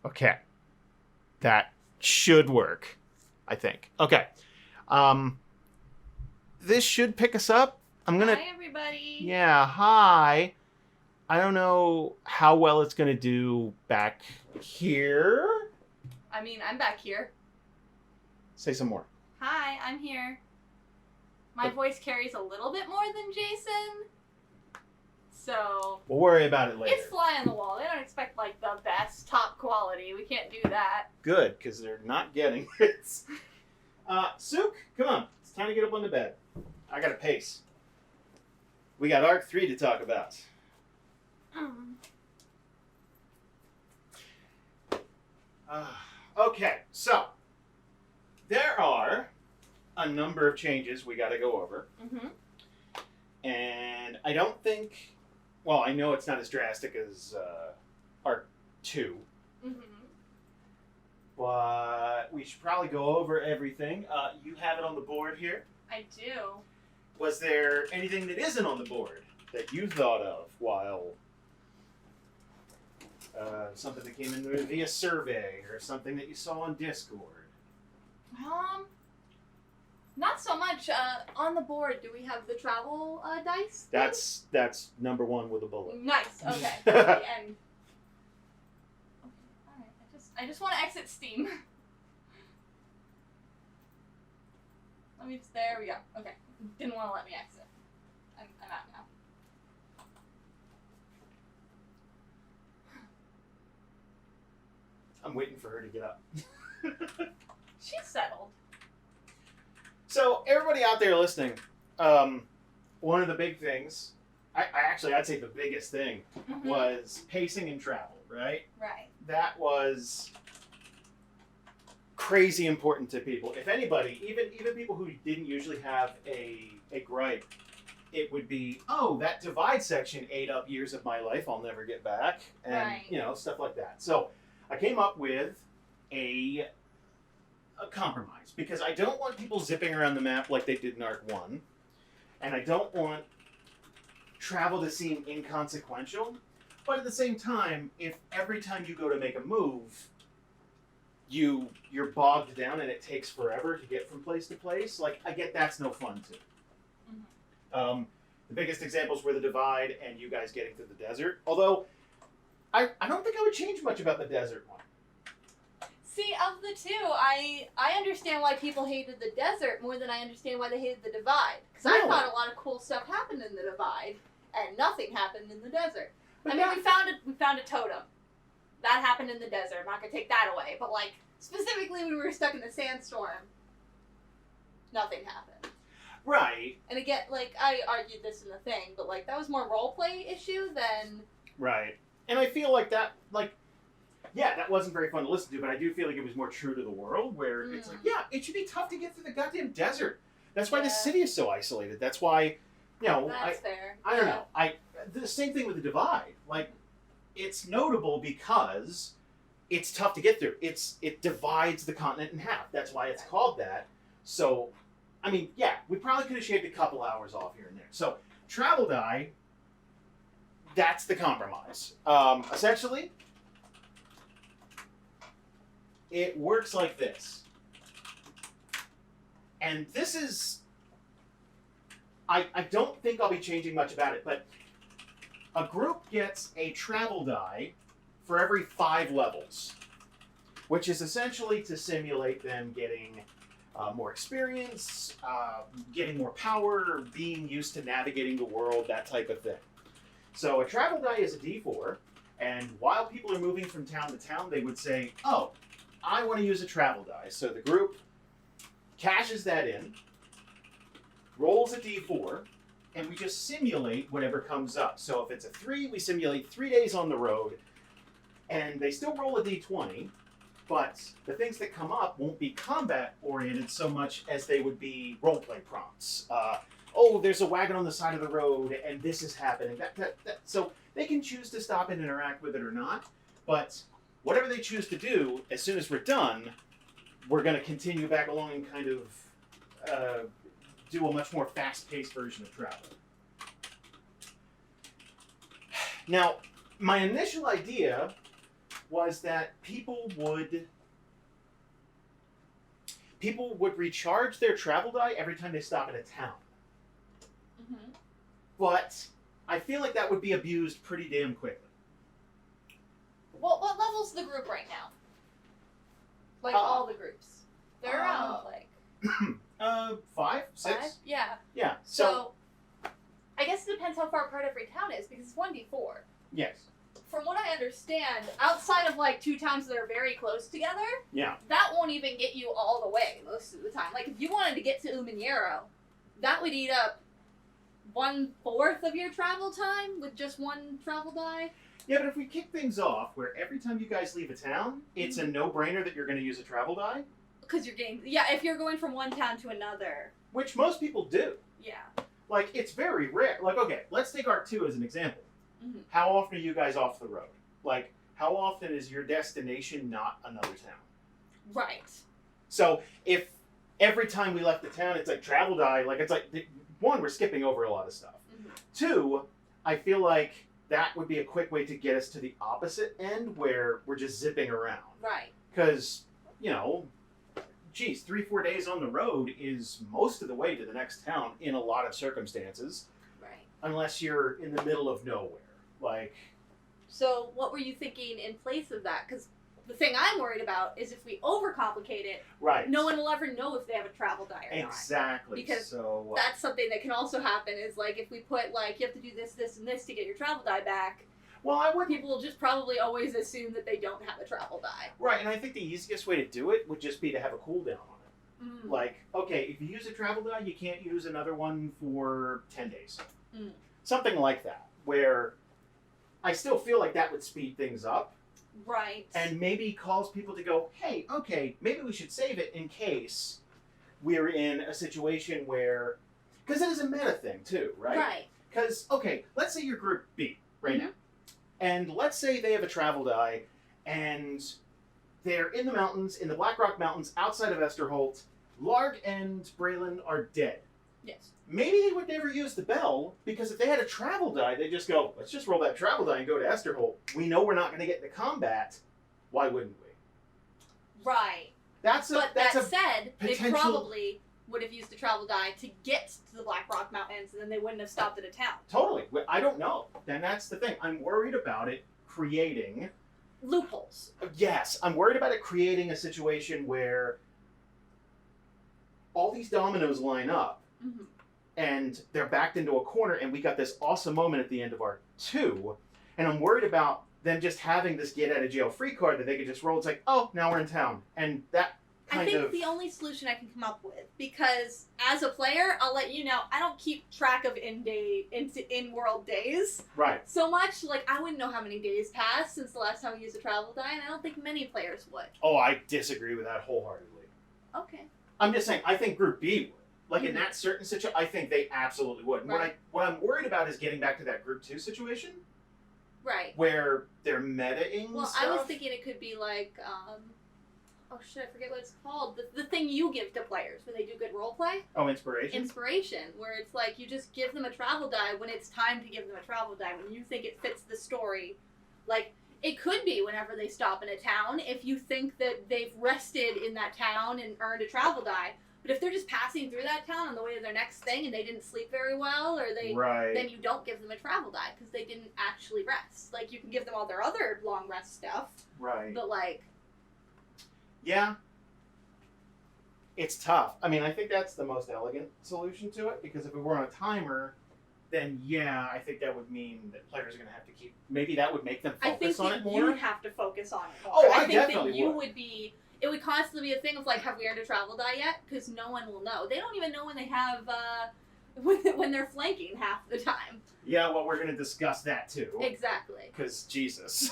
Okay. That should work, I think. Okay. This should pick us up. Hi, everybody. Yeah, hi. I don't know how well it's gonna do back here. I mean, I'm back here. Say some more. Hi, I'm here. My voice carries a little bit more than Jason. So We'll worry about it later. it's fly on the wall. They don't expect like the best top quality. We can't do that. Good, because they're not getting it. Sook, come on. It's time to get up on the bed. I gotta pace. We got Arc 3 to talk about. Okay, so there are a number of changes we gotta go over. Mm-hmm. And I don't think, well, I know it's not as drastic as Arc 2. Mm-hmm. But we should probably go over everything. You have it on the board here. I do. Was there anything that isn't on the board that you thought of while something that came in via survey or something that you saw on Discord? Not so much. On the board, do we have the travel dice? That's number one with a bullet. Nice. Okay. And okay. All right. I just want to exit Steam. Let me just. There we go. Okay. Didn't want to let me exit. I'm out now. I'm waiting for her to get up. She's settled. So everybody out there listening, one of the big things, I'd say the biggest thing, Mm-hmm. was pacing and travel, right? Right. That was crazy important to people. If anybody, even people who didn't usually have a gripe, it would be, oh, that divide section ate up years of my life I'll never get back, and Right. Stuff like that. So I came up with a compromise, because I don't want people zipping around the map like they did in Arc 1, and I don't want travel to seem inconsequential, but at the same time, if every time you go to make a move, you're bogged down and it takes forever to get from place to place, like, I get that's no fun too. Mm-hmm. The biggest examples were the divide and you guys getting through the desert, although I don't think I would change much about the desert one. See, of the two, I understand why people hated the desert more than I understand why they hated the divide. Because I Really? thought a lot of cool stuff happened in the divide, and nothing happened in the desert. But I mean, we found a totem. That happened in the desert. I'm not gonna take that away, but like specifically when we were stuck in the sandstorm, nothing happened. Right. And again, like I argued this in the thing, but like that was more roleplay issue than. Right. And I feel like that, yeah, that wasn't very fun to listen to, but I do feel like it was more true to the world, where it's like, yeah, it should be tough to get through the goddamn desert. That's why the city is so isolated. That's why, That's fair. I don't know. The same thing with the divide. Like, it's notable because it's tough to get through. It divides the continent in half. That's why it's called that. So, I mean, yeah, we probably could have shaved a couple hours off here and there. So, travel die, that's the compromise. Essentially, it works like this. And this is, I don't think I'll be changing much about it, but a group gets a travel die for every 5 levels, which is essentially to simulate them getting more experience, getting more power, being used to navigating the world, that type of thing. So a travel die is a D4, and while people are moving from town to town, they would say, oh, I want to use a travel die. So the group cashes that in, rolls a D4, and we just simulate whatever comes up. So if it's a 3, we simulate 3 days on the road, and they still roll a D20, but the things that come up won't be combat-oriented so much as they would be roleplay prompts. Oh, there's a wagon on the side of the road, and this is happening. So they can choose to stop and interact with it or not, but whatever they choose to do, as soon as we're done, we're going to continue back along and kind of do a much more fast-paced version of travel. Now, my initial idea was that people would recharge their travel die every time they stop in a town. Mm-hmm. But I feel like that would be abused pretty damn quickly. What level's the group right now? Like all the groups. They're around like 5, 6? 5? Yeah. Yeah. So I guess it depends how far apart every town is because it's 1d4. Yes. From what I understand, outside of like 2 towns that are very close together, Yeah. that won't even get you all the way most of the time. Like if you wanted to get to Umanero, that would eat up 1/4 of your travel time with just 1 travel die. Yeah, but if we kick things off where every time you guys leave a town, it's a no-brainer that you're going to use a travel die, Because you're getting, yeah, if you're going from one town to another. which most people do. Yeah. Like, it's very rare. Like, okay, let's take Arc 2 as an example. Mhm. How often are you guys off the road? Like, how often is your destination not another town? Right. So, if every time we left the town, it's like travel die, like, it's like, one, we're skipping over a lot of stuff. Mhm. 2, I feel like that would be a quick way to get us to the opposite end where we're just zipping around. Right. Because, you know, geez, 3-4 days on the road is most of the way to the next town in a lot of circumstances, Right. unless you're in the middle of nowhere. Like, So what were you thinking in place of that? Because the thing I'm worried about is if we overcomplicate it, right. no one will ever know if they have a travel die or not. Exactly. Because so, That's something that can also happen is like if we put like you have to do this, this, and this to get your travel die back, well, I would. people will just probably always assume that they don't have a travel die. Right, and I think the easiest way to do it would just be to have a cooldown on it. Mm. Like, okay, if you use a travel die, you can't use another one for 10 days. Mm. Something like that, where I still feel like that would speed things up. Right. And maybe cause people to go, hey, okay, maybe we should save it in case we're in a situation where, because it is a meta thing too, right? Right. Because, okay, let's say you're Group B right now, and let's say they have a travel die, and they're in the mountains, in the Blackrock Mountains, outside of Esterholt. Larg and Braylon are dead. Yes. Maybe they would never use the bell, because if they had a travel die, they'd just go, let's just roll that travel die and go to Esterholt. We know we're not going to get into combat. Why wouldn't we? Right. That's But a that said, they potential- probably would have used the travel die to get to the Black Rock Mountains, and then they wouldn't have stopped at a town. totally. I don't know. And that's the thing. I'm worried about it creating. Loopholes. Yes, I'm worried about it creating a situation where all these dominoes line up Mm-hmm. and they're backed into a corner, and we got this awesome moment at the end of Arc 2, and I'm worried about them just having this get out of jail free card that they could just roll. It's like, oh, now we're in town. And that I think the only solution I can come up with, because as a player, I'll let you know, I don't keep track of in-world days right. so much. Like, I wouldn't know how many days passed since the last time we used a travel die, and I don't think many players would. Oh, I disagree with that wholeheartedly. Okay. I'm just saying, I think Group B would. Like, in Mhm. that certain situation, I think they absolutely would. Right. What I'm worried about is getting back to that Group 2 situation Right. where they're metaing Well, stuff. I was thinking it could be like, oh shit, I forget what it's called. The thing you give to players when they do good role play. Oh, inspiration? Inspiration, where it's like you just give them a travel die when it's time to give them a travel die, when you think it fits the story. Like, it could be whenever they stop in a town, if you think that they've rested in that town and earned a travel die. But if they're just passing through that town on the way to their next thing and they didn't sleep very well, or right. then you don't give them a travel die because they didn't actually rest. Like, you can give them all their other long rest stuff, Right. but like, Yeah. It's tough. I mean, I think that's the most elegant solution to it, because if we were on a timer, then yeah, I think that would mean that players are going to have to keep. Maybe that would make them I think focus on that it more. you'd have to focus on it more. Oh, I think definitely that you would. would be. It would constantly be a thing of like, have we earned a travel die yet? Because no one will know. They don't even know when they have when they're flanking half the time. Yeah, well, we're going to discuss that too. Exactly. Because Jesus.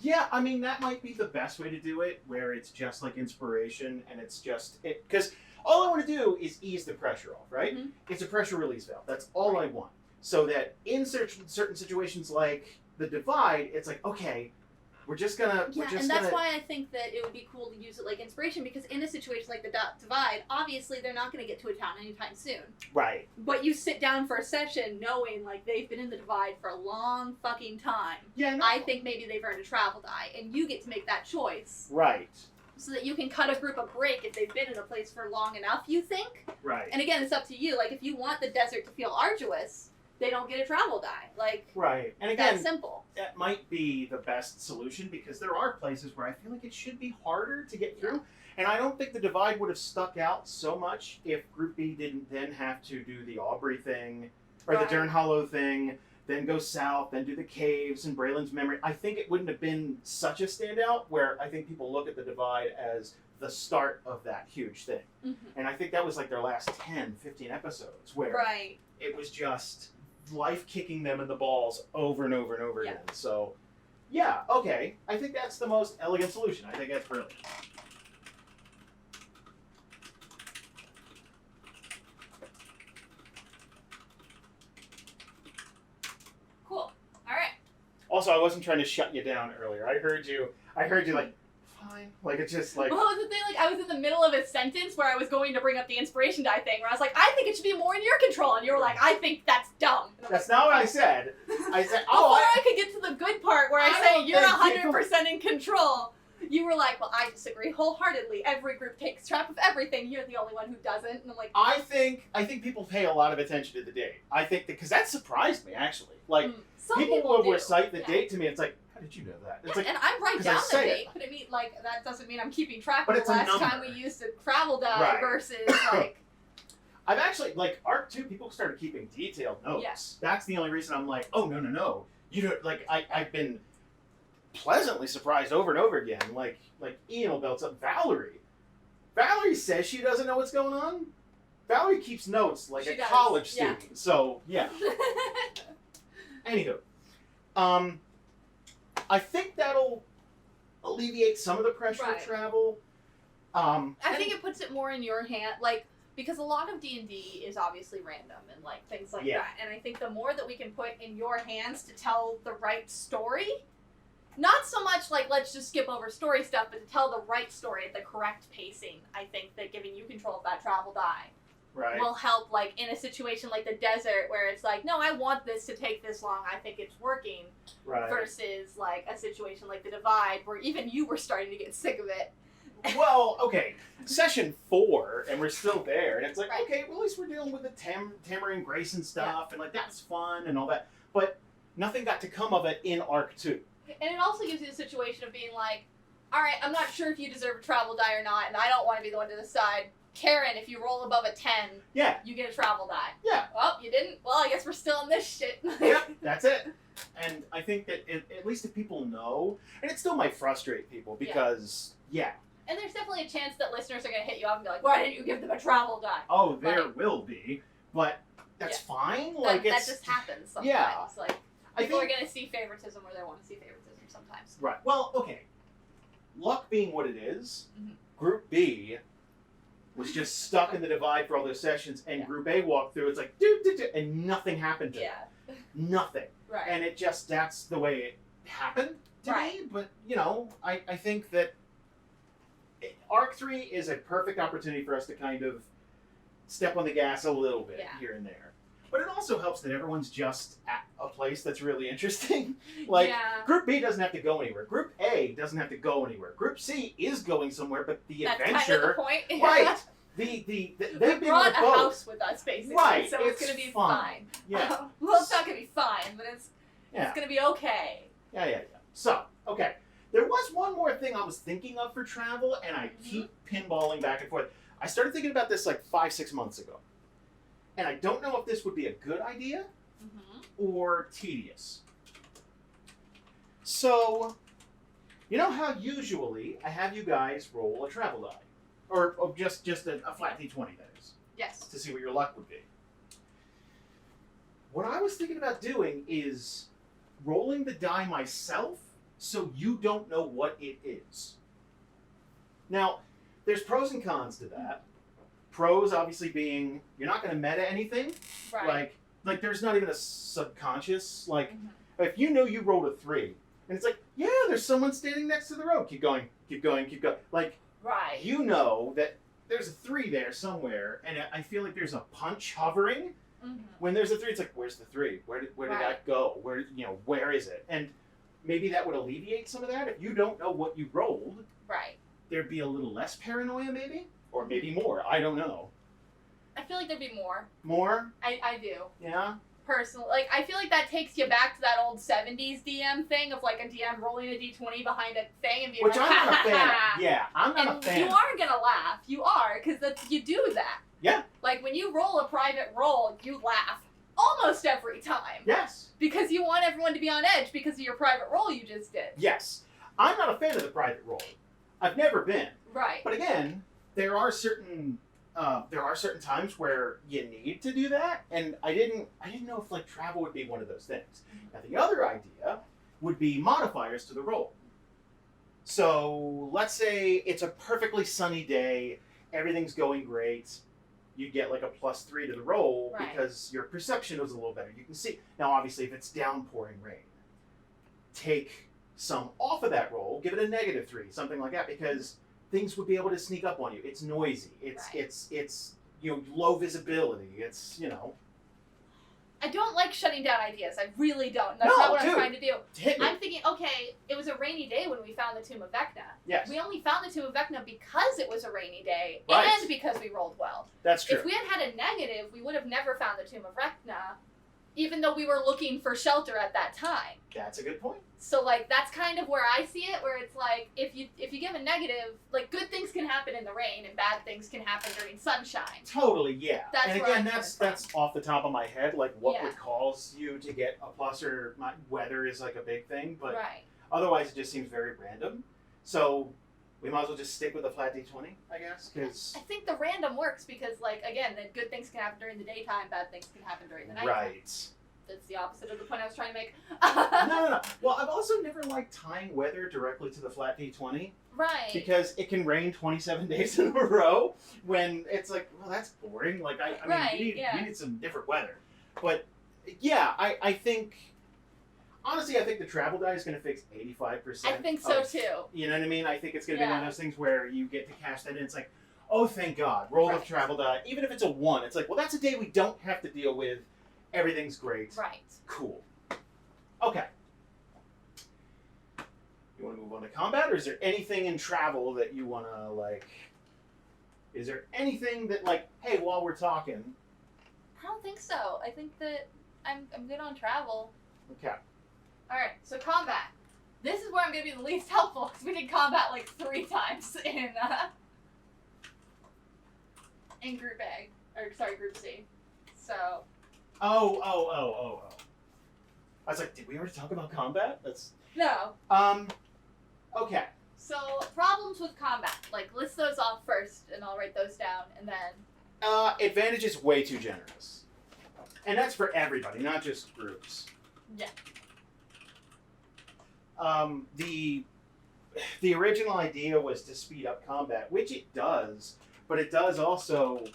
Yeah, I mean, that might be the best way to do it, where it's just like inspiration, and it's just it. Because all I want to do is ease the pressure off, right? Mhm. It's a pressure release valve. That's all I want. So that in certain situations like the Divide, it's like, okay, We're just gonna. Yeah, and that's why I think that it would be cool to use it like inspiration, because in a situation like the Divide, obviously they're not going to get to a town anytime soon. Right. But you sit down for a session knowing like they've been in the Divide for a long fucking time. Yeah. No. I think maybe they've earned a travel die, and you get to make that choice. Right. So that you can cut a group a break if they've been in a place for long enough, you think? Right. And again, it's up to you. Like, if you want the desert to feel arduous, they don't get a travel die. Like, right. And again, that's simple. that might be the best solution, because there are places where I feel like it should be harder to get through. And I don't think the Divide would have stuck out so much if Group B didn't then have to do the Aubrey thing, or Right. the Dern Hollow thing, then go south, then do the caves and Braylon's Memory. I think it wouldn't have been such a standout, where I think people look at the Divide as the start of that huge thing. Mm-hmm. And I think that was like their last 10, 15 episodes, where Right. it was just life kicking them in the balls over and over and over Yeah. again. So, yeah, okay. I think that's the most elegant solution. I think that's brilliant. Cool. All right. Also, I wasn't trying to shut you down earlier. I heard you like, fine. Like, it's just like, Well, it was the thing, like, I was in the middle of a sentence where I was going to bring up the inspiration die thing, where I was like, I think it should be more in your control, and you were like, I think that's dumb. And I'm that's like, not what I said. I said, Before I could get to the good part where I I say don't you're think 100% in control, you were like, well, I disagree wholeheartedly. Every group takes track of everything. You're the only one who doesn't. And I'm like, I think people pay a lot of attention to the date. I think because that surprised me, actually. Like, some people do. will recite the Yeah. date to me. It's like, how did you know that? It's Yeah, like, and I write 'cause I down the say date, it. but I mean, like, that doesn't mean I'm keeping track But of it's the a last time number. we used a travel die Right. versus, like, I've actually, like, Arc 2, people started keeping detailed notes. Yeah. That's the only reason I'm like, oh, no. You don't, like, I've been pleasantly surprised over and over again. Like Ian will belts up Valerie. Valerie says she doesn't know what's going on. Valerie keeps notes like She a does, college yeah. student. So, yeah. Anywho. I think that'll alleviate some of the pressure Right. of travel. I think it puts it more in your hand, like, because a lot of D&D is obviously random and, like, things like Yeah. that. And I think the more that we can put in your hands to tell the right story, not so much, like, let's just skip over story stuff, but to tell the right story at the correct pacing, I think that giving you control of that travel die right. will help, like, in a situation like the desert where it's like, no, I want this to take this long, I think it's working, Right. versus, like, a situation like the Divide where even you were starting to get sick of it. Well, okay, session 4, and we're still there, and it's like, Right. okay, well, at least we're dealing with the Tamara and Grayson stuff, and like that's fun and all that, but nothing got to come of it in Arc 2. And it also gives you the situation of being like, all right, I'm not sure if you deserve a travel die or not, and I don't want to be the one to decide. Karen, if you roll above a 10, Yeah, you get a travel die. yeah, Well, you didn't? Well, I guess we're still in this shit. yep, that's it. And I think that at least if people know, and it still might frustrate people because, yeah, And there's definitely a chance that listeners are going to hit you up and be like, why didn't you give them a travel die? oh, there Right. will be, but that's Yeah. fine. That, Like that it's just happens sometimes. Yeah. Like, I people are think going to see favoritism where they want to see favoritism sometimes. right. Well, okay. Luck being what it is, Mhm. Group B was just stuck in the Divide for all those sessions, and Yeah. Group A walked through. It's like, do, and nothing happened to them. Yeah. Nothing. Right. And it just, that's the way it happened to Right. me. But, you know, I think that Arc 3 is a perfect opportunity for us to kind of step on the gas a little bit Yeah. here and there. But it also helps that everyone's just at a place that's really interesting. Like, yeah. Group B doesn't have to go anywhere. Group A doesn't have to go anywhere. Group C is going somewhere, but the That's adventure, kind of the point. right? They've We been brought with a both. house with us, basically, Right, so it's it's going to be fun. fine. Yeah, Well, it's not going to be fine, but it's yeah, going to be okay. yeah. So, okay, there was one more thing I was thinking of for travel, and I keep pinballing back and forth. I started thinking about this like 5-6 months ago, and I don't know if this would be a good idea Mm-hmm. or tedious. So, you know how usually I have you guys roll a travel die, or just a flat d20, that is, Yes. to see what your luck would be. What I was thinking about doing is rolling the die myself, so you don't know what it is. Now, there's pros and cons to that. Pros obviously being you're not going to meta anything, Right. like there's not even a subconscious, like Mhm. if you know you rolled a 3, And it's like, yeah, there's someone standing next to the road. Keep going, keep going, keep going. Like, Right. you know that there's a 3 there somewhere, and I feel like there's a punch hovering. Mm-hmm. When there's a 3, it's like, where's the 3? Where did that go? Where is it? And maybe that would alleviate some of that. If you don't know what you rolled, Right. there'd be a little less paranoia, maybe, or maybe more. I don't know. I feel like there'd be more. More? I do. Yeah. Personally, like, I feel like that takes you back to that old 70s DM thing of, like, a DM rolling a d20 behind a thing and being Which like, I'm not a fan of. ha. Yeah, I'm not And a fan. you are gonna laugh. You are, because you do that. Yeah. Like, when you roll a private roll, you laugh almost every time. Yes. Because you want everyone to be on edge because of your private roll you just did. Yes. I'm not a fan of the private roll. I've never been. Right. But again, there are certain times where you need to do that, and I didn't know if like travel would be one of those things. Now the other idea would be modifiers to the roll. So let's say it's a perfectly sunny day, everything's going great. You get like a +3 to the roll Right. because your perception was a little better. You can see now. Obviously, if it's downpouring rain, take some off of that roll, give it a -3, something like that, because things would be able to sneak up on you. It's noisy. It's Right. it's low visibility. It's I don't like shutting down ideas. I really don't. That's No, not what dude. I'm trying to do. hit me. I'm thinking, okay, it was a rainy day when we found the Tomb of Vecna. Yes, We only found the Tomb of Vecna because it was a rainy day Right. and because we rolled well. that's true. If we had had a negative, we would have never found the Tomb of Vecna, even though we were looking for shelter at that time. That's a good point. So, like, that's kind of where I see it, where it's like, if you give a negative, like, good things can happen in the rain and bad things can happen during sunshine. Totally, yeah. That's and where again, I'm that's coming that's off the top of my head. Like, what Yeah. would cause you to get a plus or my weather is like a big thing, but Right. otherwise it just seems very random. So we might as well just stick with the flat d20, I guess, because I think the random works because, like, again, the good things can happen during the daytime, bad things can happen during the night. right. That's the opposite of the point I was trying to make. No. Well, I've also never liked tying weather directly to the flat d20 Right. because it can rain 27 days in a row when it's like, well, that's boring. Like, I mean, Right, we yeah. need some different weather. But yeah, I think. Honestly, I think the travel die is going to fix 85%. I think so of- too. You know what I mean? I think it's going to be one of Yeah. those things where you get to cash that in. It's like, oh, thank God, roll the Right. travel die. Even if it's a 1, it's like, well, that's a day we don't have to deal with. Everything's great. Right. Cool. Okay. You want to move on to combat, or is there anything in travel that you want to, like... Is there anything that, like, hey, while we're talking... I don't think so. I think that I'm good on travel. Okay. Alright, so combat. This is where I'm going to be the least helpful because we did combat like 3 times in Group A. Or, sorry, Group C. So, Oh. I was like, did we already talk about combat? That's... no. Okay. So, problems with combat. Like, list those off first and I'll write those down and then... Advantage is way too generous. And that's for everybody, not just groups. Yeah. The original idea was to speed up combat, which it does, but it does also...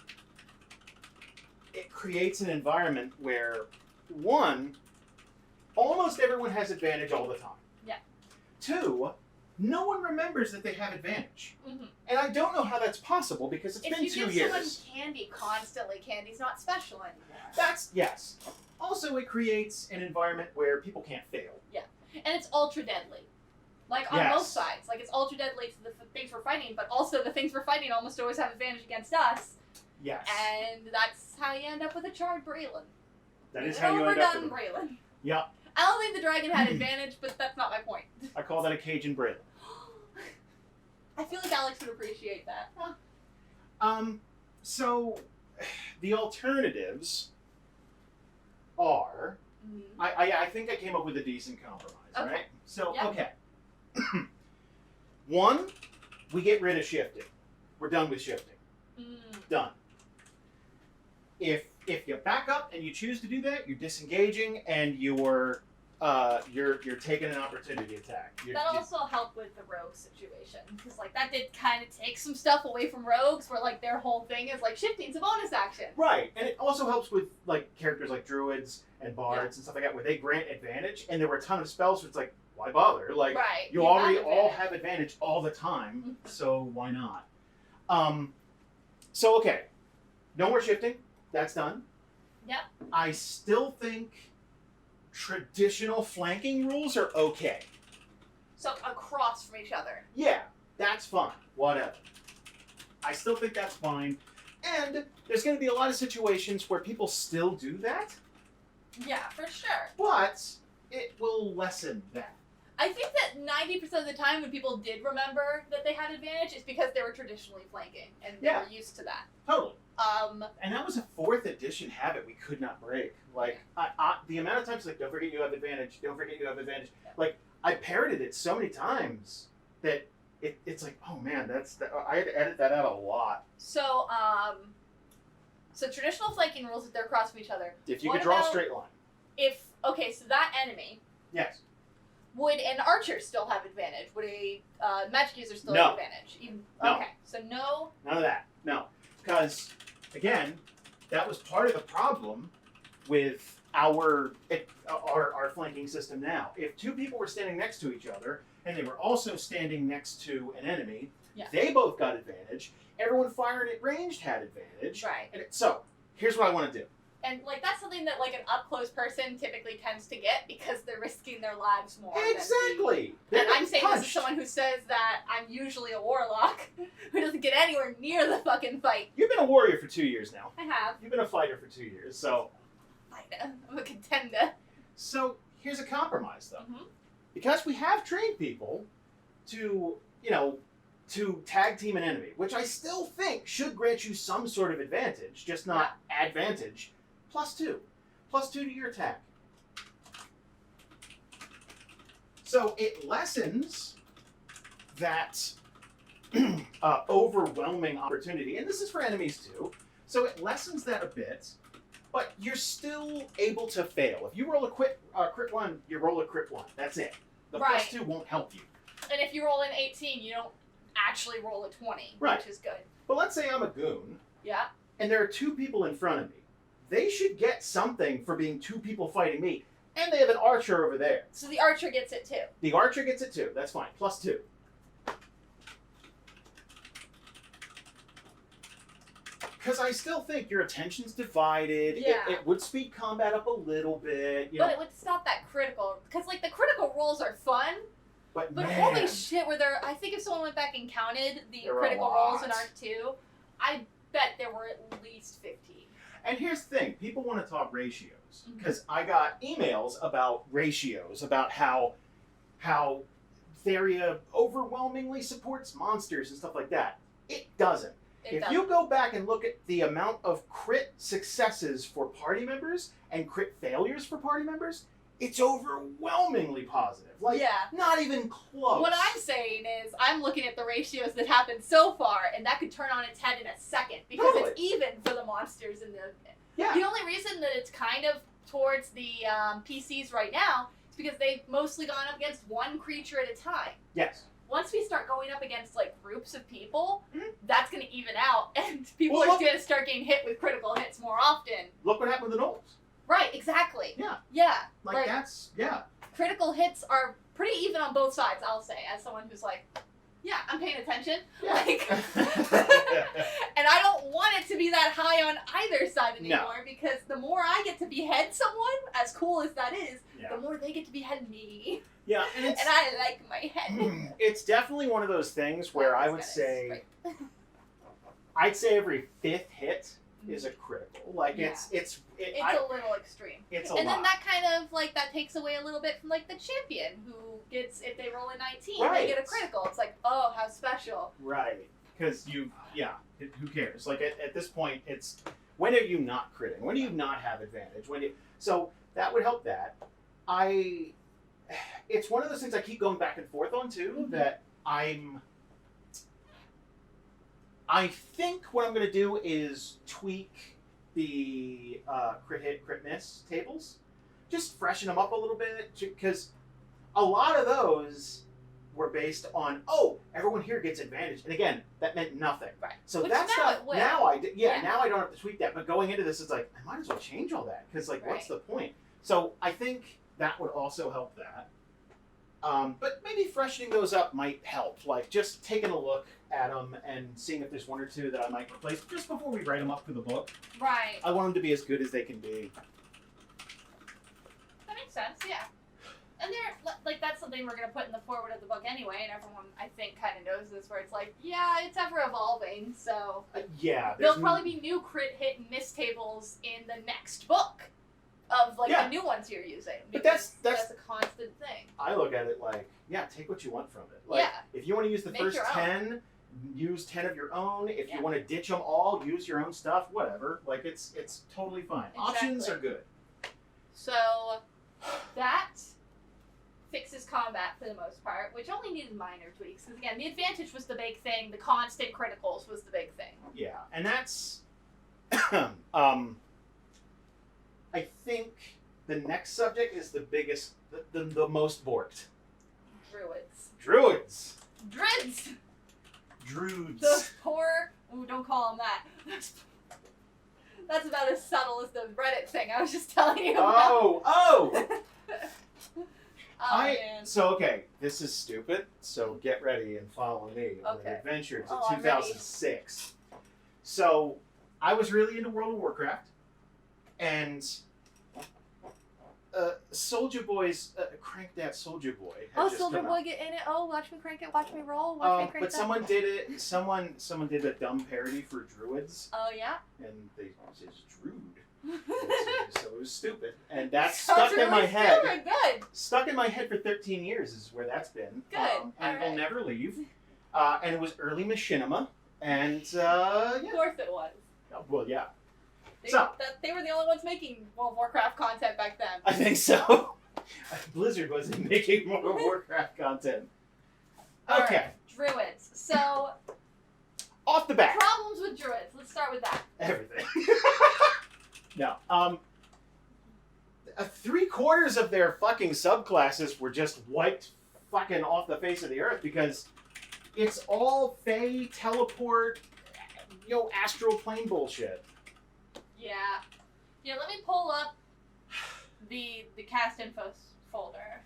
It creates an environment where, 1, almost everyone has advantage all the time. Yeah. 2, no one remembers that they have advantage. Mm-hmm. And I don't know how that's possible because it's If been you 2 give years. someone candy constantly, candy's not special anymore. That's, yes. Also, it creates an environment where people can't fail. And it's ultra deadly. Like, on Yes. both sides. Like, it's ultra deadly to the things we're fighting, but also the things we're fighting almost always have advantage against us. Yes. And that's how you end up with a charred Braylon. That is An how you end up overdone with it. Braylon. Yeah. I don't think the dragon had advantage, but that's not my point. I call that a Cajun Braille. I feel like Alex would appreciate that. So, the alternatives are... Mm. I think I came up with a decent compromise, Okay. right? So, Yeah. okay. 1, we get rid of shifting. We're done with shifting. Mm. Done. If you back up and you choose to do that, you're disengaging and you're taking an opportunity attack. That also helped with the rogue situation, because like that did kind of take some stuff away from rogues, where like their whole thing is like shifting's a bonus action. Right, and it also helps with like characters like druids and bards and stuff like that, where they grant advantage, and there were a ton of spells where it's like, why bother? Like, Right. you already have all advantage. have advantage all the time, so why not? So okay, no more shifting. That's done. Yep. I still think traditional flanking rules are okay. So across from each other. Yeah, that's fine. Whatever. I still think that's fine. And there's going to be a lot of situations where people still do that, Yeah, for sure. but it will lessen that. I think that 90% of the time when people did remember that they had advantage is because they were traditionally flanking and they Yeah. were used to that. Totally. And that was a 4th edition habit we could not break. Like, the amount of times, like, don't forget you have advantage, don't forget you have advantage. Like, I parroted it so many times that it's like, oh man, I had to edit that out a lot. So, so traditional flanking rules, if they're across from each other. If you What could draw a about- straight line. Okay, so that enemy, Yes. would an archer still have advantage? Would a magic user still No. have advantage? No. Okay, so no. None of that. No. Because, again, that was part of the problem with our flanking system now. If 2 people were standing next to each other and they were also standing next to an enemy, Yeah. they both got advantage. Everyone firing at ranged had advantage. Right. So, here's what I want to do. And like that's something that like an up close person typically tends to get because they're risking their lives more. Exactly. And I'm saying this Punched. as someone who says that I'm usually a warlock who doesn't get anywhere near the fucking fight. You've been a warrior for 2 years now. I have. You've been a fighter for 2 years. So I'm a contender. here's a compromise, though. Mhm. Because we have trained people to, to tag team an enemy, which I still think should grant you some sort of advantage, just not advantage, +2. +2 to your attack. So it lessens that overwhelming opportunity, and this is for enemies too. So it lessens that a bit, but you're still able to fail. If you roll a crit 1, you roll a crit 1. That's it. The Right. +2 won't help you. And if you roll an 18, you don't actually roll a 20, Right. which is good. But let's say I'm a goon, Yeah. and there are 2 people in front of me. They should get something for being 2 people fighting me, and they have an archer over there. So the archer gets it too. The archer gets it too. That's fine. +2. Because I still think your attention's divided. Yeah. It would speed combat up a little bit. But it would stop that critical. Because, like, the critical rolls are fun, but but man, holy shit, I think if someone went back and counted the There were a critical rolls in lot. Arc 2, I bet there were at least 15. And here's the thing: people want to talk ratios Mhm. because I got emails about ratios, about how Theria overwhelmingly supports monsters and stuff like that. It doesn't. If you go back and look at the amount of crit successes for party members and crit failures for party members, it's overwhelmingly positive. Like, Yeah. not even close. What I'm saying is, I'm looking at the ratios that happened so far, and that could turn on its head in a second because Totally. it's even for the monsters in the. Yeah. The only reason that it's kind of towards the PCs right now is because they've mostly gone up against one creature at a time. Yes. Once we start going up against like groups of people, Mhm. that's going to even out, and people Well, are look- going to start getting hit with critical hits more often. Look what happened with the Knolls. Right? Exactly. Yeah. Yeah. Like that's, yeah. Critical hits are pretty even on both sides. I'll say, as someone who's like, yeah, I'm paying attention. Yeah. Like, and I don't want it to be that high on either side anymore because the more I get to behead someone, as cool as that is, Yeah. the more they get to behead me. Yeah, and it's And I like my head. it's definitely one of those things where I would say I'd say every 5th hit is a critical. Like It's it's a little extreme. it's a And lot. then that kind of like that takes away a little bit from like the champion who gets, if they roll a 19, Right. they get a critical. It's like, oh, how special. Right. Because who cares? Like at this point, it's when are you not critting? When do you not have advantage? So that would help that. It's one of those things I keep going back and forth on too. Mhm. That I think what I'm going to do is tweak the crit hit, crit miss tables. Just freshen them up a little bit because a lot of those were based on, everyone here gets advantage. And again, that meant nothing. Right. So Which that's now not, it will. now I did, Yeah. now I don't have to tweak that. But going into this, it's like, I might as well change all that because, like, what's the point? So I think that would also help that. But maybe freshening those up might help. Like just taking a look at them and seeing if there's one or two that I might replace just before we write them up for the book. Right. I want them to be as good as they can be. That makes sense, yeah. And they're like that's something we're gonna put in the forward of the book anyway, and everyone I think kind of knows this, where it's like, yeah, it's ever evolving, so Yeah, there'll probably be new crit, hit, and miss tables in the next book of like Yeah. the new ones you're using. But because that's a constant thing. I look at it like, yeah, take what you want from it. Like, Yeah. if you want to use the Make first your own. 10, use 10 of your own. If Yeah. you want to ditch them all, use your own stuff. Whatever. Like it's totally fine. Options Exactly. are good. So that fixes combat for the most part, which only needed minor tweaks. Because again, the advantage was the big thing. The constant criticals was the big thing. Yeah, and that's I think the next subject is the biggest, the most borked. Druids. Druids. Druids! Druids. Those poor... Ooh, don't call them that. That's about as subtle as the Reddit thing I was just telling you about. Oh! Man. So okay, this is stupid. So get ready and follow me on an Okay. adventure to Oh, I'm ready. 2006. So I was really into World of Warcraft, and Soldier Boy's Crank That Soldier Boy. Had Oh, just Soldier come Boy out. get in it. Oh, watch me crank it. Watch me roll. Watch me crank But that. someone did it. Someone did a dumb parody for Druids, Oh, yeah? and they said Druid. So it was stupid, and that Sounds stuck in my really head. stupid. Good. Stuck in my head for 13 years is where that's been. Good. And it'll Alright. never leave. And it was early machinima, and yeah. Of course it was. Well, yeah. They, So- they were the only ones making World of Warcraft content back then. I think so. Blizzard wasn't making more Warcraft content. All Okay, right, Druids. So, off the bat, problems with Druids. Let's start with that. everything. No, 3/4 of their fucking subclasses were just wiped fucking off the face of the earth because it's all Fey teleport, astral plane bullshit. Yeah. Yeah, let me pull up the cast info folder.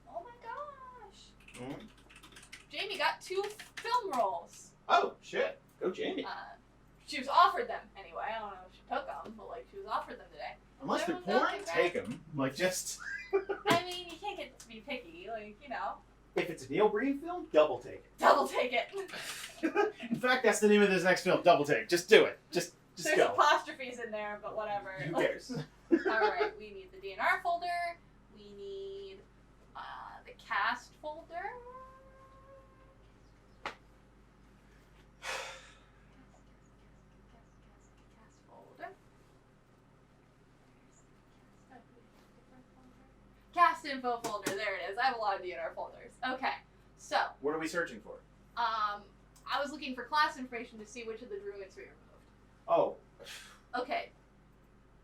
Oh my gosh. Mhm. Jamie got 2 film roles. Oh shit! Go Jamie. She was offered them anyway. I don't know if she took them, but like she was offered them today. Unless they're Everyone's porn, got take them. Like just I mean, you can't get to be picky. Like, if it's a Neil Breen film, double take double take it. it. In fact, that's the name of this next film. Double take. Just do it. Just There's go. apostrophes in there, but whatever. Who cares? Alright, we need the DNR folder. We need the cast folder. Cast folder. Cast info folder. There it is. I have a lot of DNR folders. Okay, so What are we searching for? I was looking for class information to see which of the druids we removed. Oh, Okay,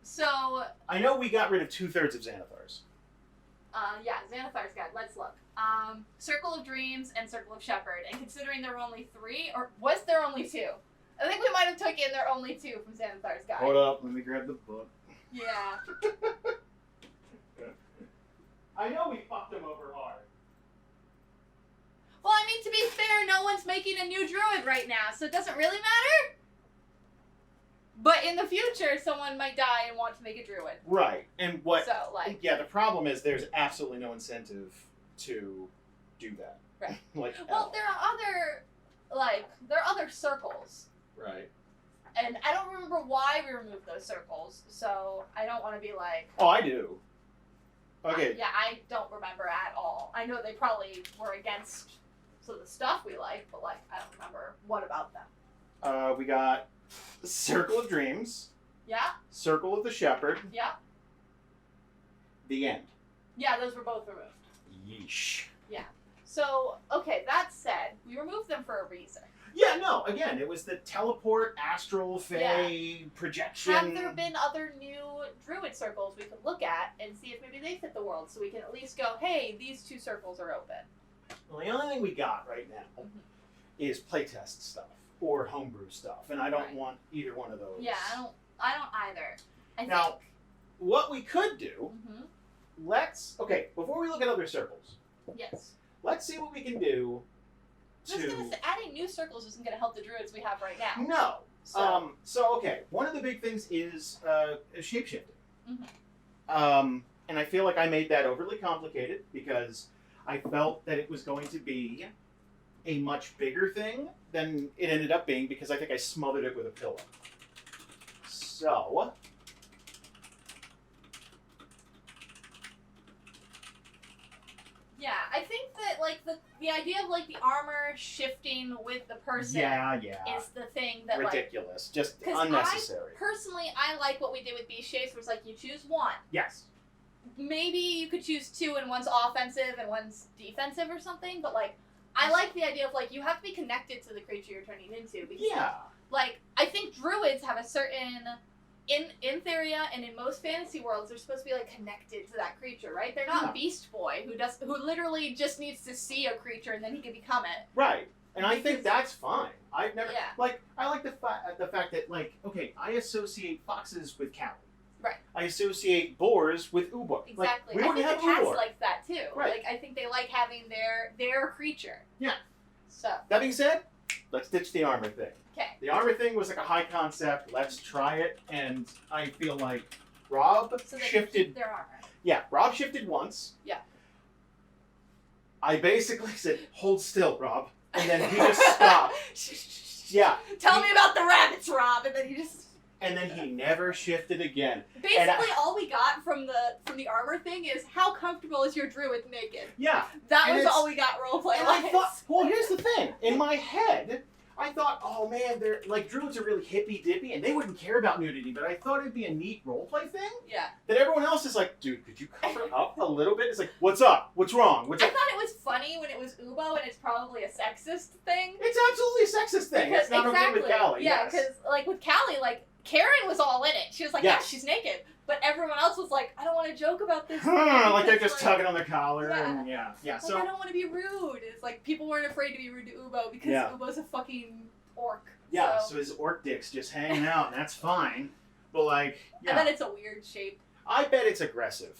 so I know we got rid of 2/3 of Xanathar's. yeah, Xanathar's Guide. Let's look. Circle of Dreams and Circle of Shepherd. And considering there were only 3, or was there only 2? I think we might have took in there only 2 from Xanathar's Guide. Hold up, let me grab the book. Yeah. I know we fucked him over hard. Well, I mean, to be fair, no one's making a new druid right now, so it doesn't really matter. But in the future, someone might die and want to make a druid. Right, and what? So, like, Yeah, the problem is there's absolutely no incentive to do that. Right. Like, well, there are other circles. right. And I don't remember why we removed those circles, so I don't want to be like... Oh, I do. Okay. Yeah, I don't remember at all. I know they probably were against some of the stuff we like, but, like, I don't remember what about them. We got Circle of Dreams, Yeah? Circle of the Shepherd, Yeah? the end. Yeah, those were both removed. Yeesh. So, okay, that said, we removed them for a reason. Yeah, no, again, it was the teleport, astral, fey, projection. Have there been other new druid circles we could look at and see if maybe they fit the world, so we can at least go, hey, these 2 circles are open. Well, the only thing we got right now Mhm. is playtest stuff or homebrew stuff, and I don't Right. want either one of those. Yeah, I don't either. I Now- think... What we could do Mhm. okay, before we look at other circles, Yes. let's see what we can do I was gonna say, adding new circles isn't gonna help the druids we have right now. No. So, Okay, one of the big things is shapeshifting. Mhm. And I feel like I made that overly complicated because I felt that it was going to be a much bigger thing than it ended up being because I think I smothered it with a pillow. So, Yeah, I think that like the idea of like the armor shifting with the person yeah, is the thing that like ridiculous, just 'cause unnecessary. personally I like what we did with these shapes where it's like you choose one. Yes. Maybe you could choose two and one's offensive and one's defensive or something, but like I like the idea of like you have to be connected to the creature you're turning into because Yeah. like I think druids have a certain in Theria and in most fantasy worlds they're supposed to be like connected to that creature, right? They're not Yeah. Beast Boy who literally just needs to see a creature and then he can become it. Right. And I think Because- that's fine. I've never Yeah. like I like the fact that like okay, I associate foxes with Callie. Right. I associate boars with Ubor. Exactly. Like, we I wouldn't think have the cats Ubor. like that too. Right. Like I think they like having their creature. Yeah. So That being said, let's ditch the armor thing. okay. The armor thing was like a high concept. Let's try it, and I feel like Rob So they can shifted. keep their armor. Yeah, Rob shifted once. Yeah. I basically said, "Hold still, Rob," and then he just stopped. Yeah, Tell me about the rabbits, Rob, and then you just and then he never shifted again. basically all we got from the armor thing is how comfortable is your druid naked. Yeah, That And was it's- all we got roleplay and wise. I thought, well, here's the thing. In my head, I thought, oh man, they're like druids are really hippy dippy, and they wouldn't care about nudity. But I thought it'd be a neat roleplay thing. Yeah. That everyone else is like, dude, could you cover up a little bit? It's like, what's up? What's wrong? What's I up? thought it was funny when it was Ubo, and it's probably a sexist thing. It's absolutely a sexist thing. It's not okay with Callie. Yeah, yes. because like with Callie, like Karen was all in it. She was like, Yes. yeah, she's naked. But everyone else was like, I don't want to joke about this. like they're because, just tugging on their collar Yeah. and yeah. Like, So I don't want to be rude. It's like people weren't afraid to be rude to Ubo because Yeah. Ubo's a fucking orc. yeah, So, so his orc dick's just hanging out, and that's fine. But like, I bet yeah, it's a weird shape. I bet it's aggressive.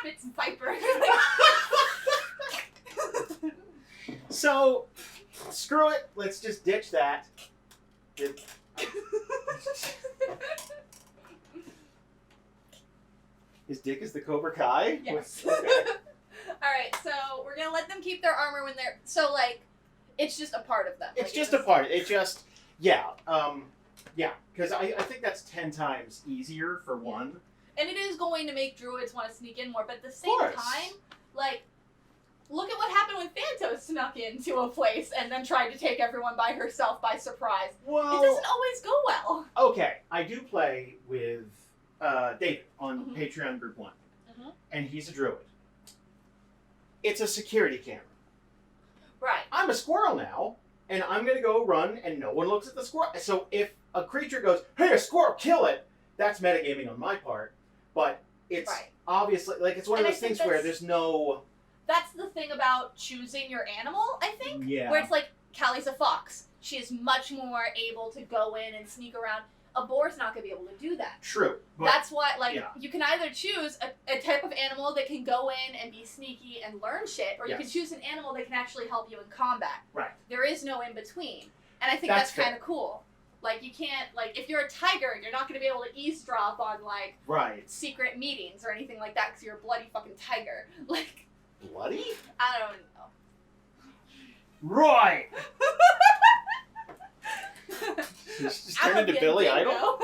Spits viper. So screw it. Let's just ditch that. His dick is the Cobra Kai? Yes. Okay. Alright, so we're gonna let them keep their armor when they're so like it's just a part of them. It's Like, just a part. It just, yeah. Because I think that's 10 times easier for one. and it is going to make druids want to sneak in more, but at the same course. time, like look at what happened when Phantos snuck into a place and then tried to take everyone by herself by surprise. Well, It doesn't always go well. okay. I do play with David on Mhm. Patreon Group 1. Mhm. And he's a druid. It's a security camera. Right. I'm a squirrel now, and I'm going to go run, and no one looks at the squirrel. So if a creature goes, hey, a squirrel, kill it, that's metagaming on my part. But it's Right. obviously, like, it's one And of I those think things where that's- there's no... That's the thing about choosing your animal, I think. Yeah. Where it's like, Callie's a fox. She is much more able to go in and sneak around. A boar's not going to be able to do that. True. But That's why, like, yeah. you can either choose a type of animal that can go in and be sneaky and learn shit, or you can Yes. choose an animal that can actually help you in combat. Right. There is no in between. And I think That's that's kind of cool. Like, you can't, like, if you're a tiger, you're not going to be able to eavesdrop on, like, Right. secret meetings or anything like that because you're a bloody fucking tiger. Like, Bloody? I don't know. Right! Just I'm turn a into big Billy dingo. Idol?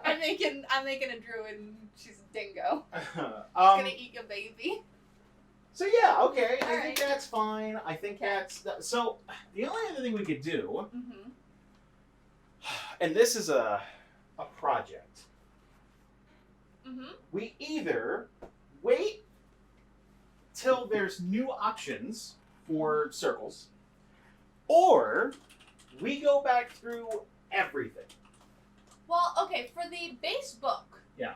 I'm making a druid and she's a dingo. um, Gonna eat your baby. so yeah, okay. I Alright. think that's fine. I think Okay. so the only other thing we could do, Mm-hmm. and this is a project, Mm-hmm. we either wait till there's new options for circles, or we go back through everything. Well, okay, for the base book. Yeah.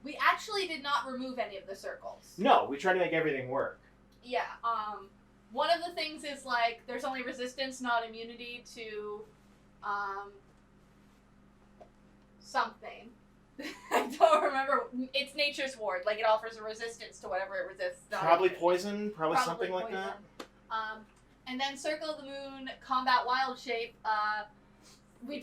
We actually did not remove any of the circles. No, we try to make everything work. Yeah. One of the things is like there's only resistance, not immunity to something. I don't remember. It's nature's ward. Like, it offers a resistance to whatever it resists. not Probably anything. poison, probably something like poison. that. And then Circle of the Moon, Combat Wild Shape. We